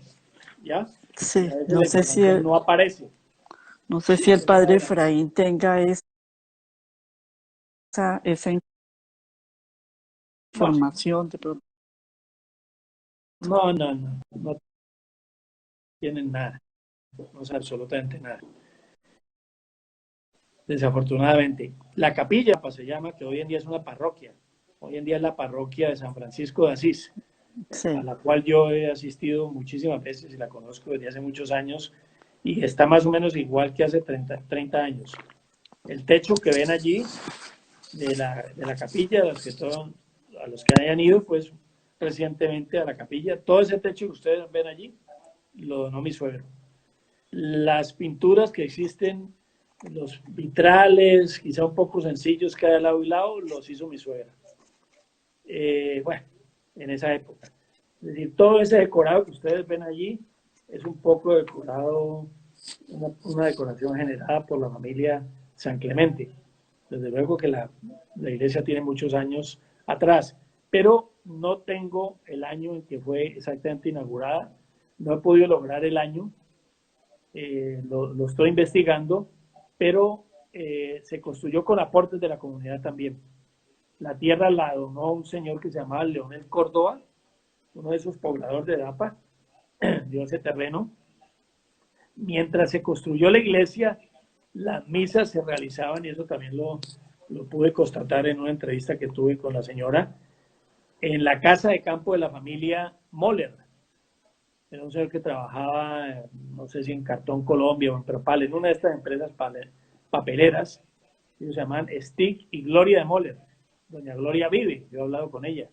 ¿ya? Y Sí, a veces la información no aparece. no sé si el padre Efraín tenga esa No, información de pronto. no tienen nada, no sé absolutamente nada. Desafortunadamente. La capilla se llama, que hoy en día es una parroquia. Hoy en día es la parroquia de San Francisco de Asís, a Sí. la cual yo he asistido muchísimas veces y la conozco desde hace muchos años y está más o menos igual que hace 30 años. El techo que ven allí de la capilla, a los que hayan ido pues recientemente a la capilla, todo ese techo que ustedes ven allí lo donó mi suegro. Las pinturas que existen, los vitrales, quizá un poco sencillos cada lado y lado, los hizo mi suegra. Bueno, en esa época. Es decir, todo ese decorado que ustedes ven allí es un poco decorado, una decoración generada por la familia San Clemente. Desde luego que la iglesia tiene muchos años atrás, pero no tengo el año en que fue exactamente inaugurada. No he podido lograr el año, lo estoy investigando, pero se construyó con aportes de la comunidad también. La tierra la donó un señor que se llamaba Leonel Córdoba, uno de esos pobladores de Dapa, dio ese terreno. Mientras se construyó la iglesia, las misas se realizaban, y eso también lo pude constatar en una entrevista que tuve con la señora, en la casa de campo de la familia Moller. Era un señor que trabajaba, no sé si en Cartón Colombia o en Propal, en una de estas empresas papeleras. Ellos se llaman Stick y Gloria de Moller. Doña Gloria vive, yo he hablado con ella.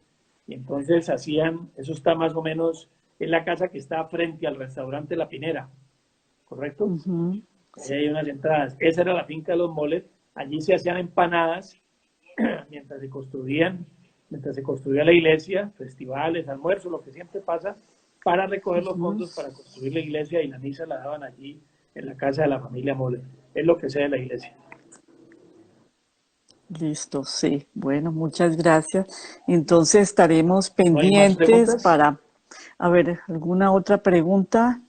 Y entonces hacían, eso está más o menos en la casa que está frente al restaurante La Pinera, ¿correcto? Ujú. Ahí hay unas entradas. Esa era la finca de los Moller. Allí se hacían empanadas mientras se construía la iglesia, festivales, almuerzos, lo que siempre pasa, para recoger los fondos para construir la iglesia y la misa la daban allí en la casa de la familia Moller. Es lo que sé de la iglesia. Listo, sí. Bueno, muchas gracias. Entonces estaremos ¿No hay más pendientes preguntas? para, a ver, ¿alguna otra pregunta?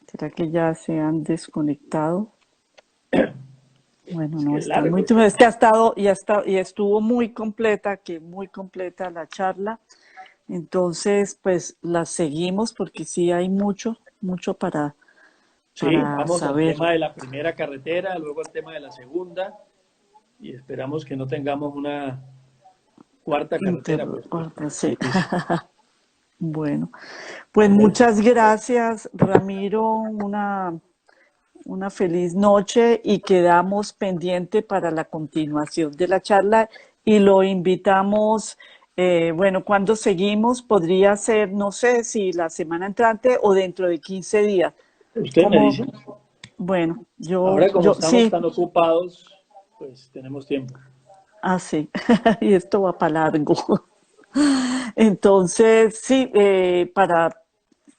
¿Será que ya se han desconectado? Bueno, Es no, que es están largo muy, esto. es que ha estado y estuvo muy completa, que muy completa la charla. Entonces, pues las seguimos porque sí hay mucho, mucho Sí, para vamos al saber. tema de la primera carretera, luego al tema de la segunda, y esperamos que no tengamos una cuarta carretera, pues porque Interrogante, está sí. difícil. Bueno, pues Bueno, muchas gracias, Ramiro. Una feliz noche y quedamos pendiente para la continuación de la charla y lo invitamos, bueno, cuando seguimos, podría ser, no sé si la semana entrante o dentro de 15 días. usted me Como, dice, bueno, ahora como yo, estamos sí, tan ocupados, pues tenemos tiempo. sí, y esto va para largo. Entonces, sí,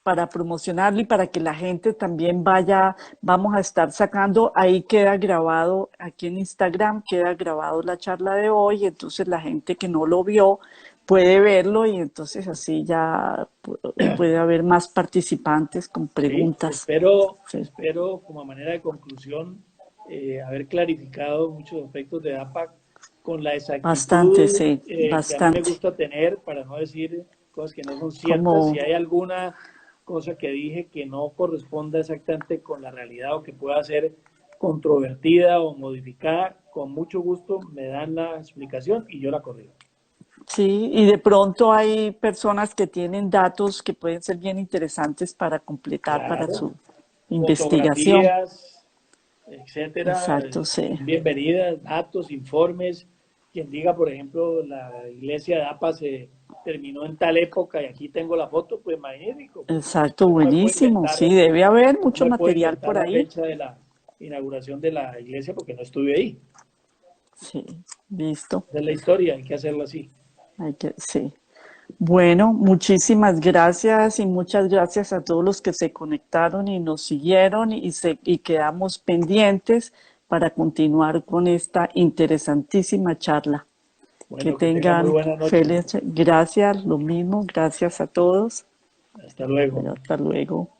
para promocionarlo y para que la gente también vaya, vamos a estar sacando, ahí queda grabado, aquí en Instagram queda grabado la charla de hoy, entonces la gente que no lo vio puede verlo y entonces así ya puede haber más participantes con Sí, preguntas. Sí, espero como a manera de conclusión haber clarificado muchos aspectos de APAC con la bastante, exactitud sí, que a mí me bastante. gusta tener para no decir cosas que no son ciertas. Si Como, hay alguna cosa que dije que no corresponda exactamente con la realidad o que pueda ser controvertida o modificada, con mucho gusto me dan la explicación y yo la corrijo. sí, y de pronto hay personas que tienen datos que pueden ser bien interesantes para completar para su Claro, investigación. fotografías, etcétera, Exacto, sí. son bienvenidas, datos, informes. Quien diga, por ejemplo, la iglesia de APA se terminó en tal época y aquí tengo la foto, pues magnífico, pues Exacto, buenísimo. Sí, inventar, debe haber no mucho me puedo material inventar por la ahí. fecha de la inauguración de la iglesia porque no estuve ahí. Sí, listo. Esa es la historia, hay que hacerlo así. Sí. Bueno, muchísimas gracias y muchas gracias a todos los que se conectaron y nos siguieron y quedamos pendientes para continuar con esta interesantísima charla. Que Bueno, que tenga muy tengan buena noche. feliz, gracias, lo mismo, gracias a todos. Hasta luego. Hasta luego.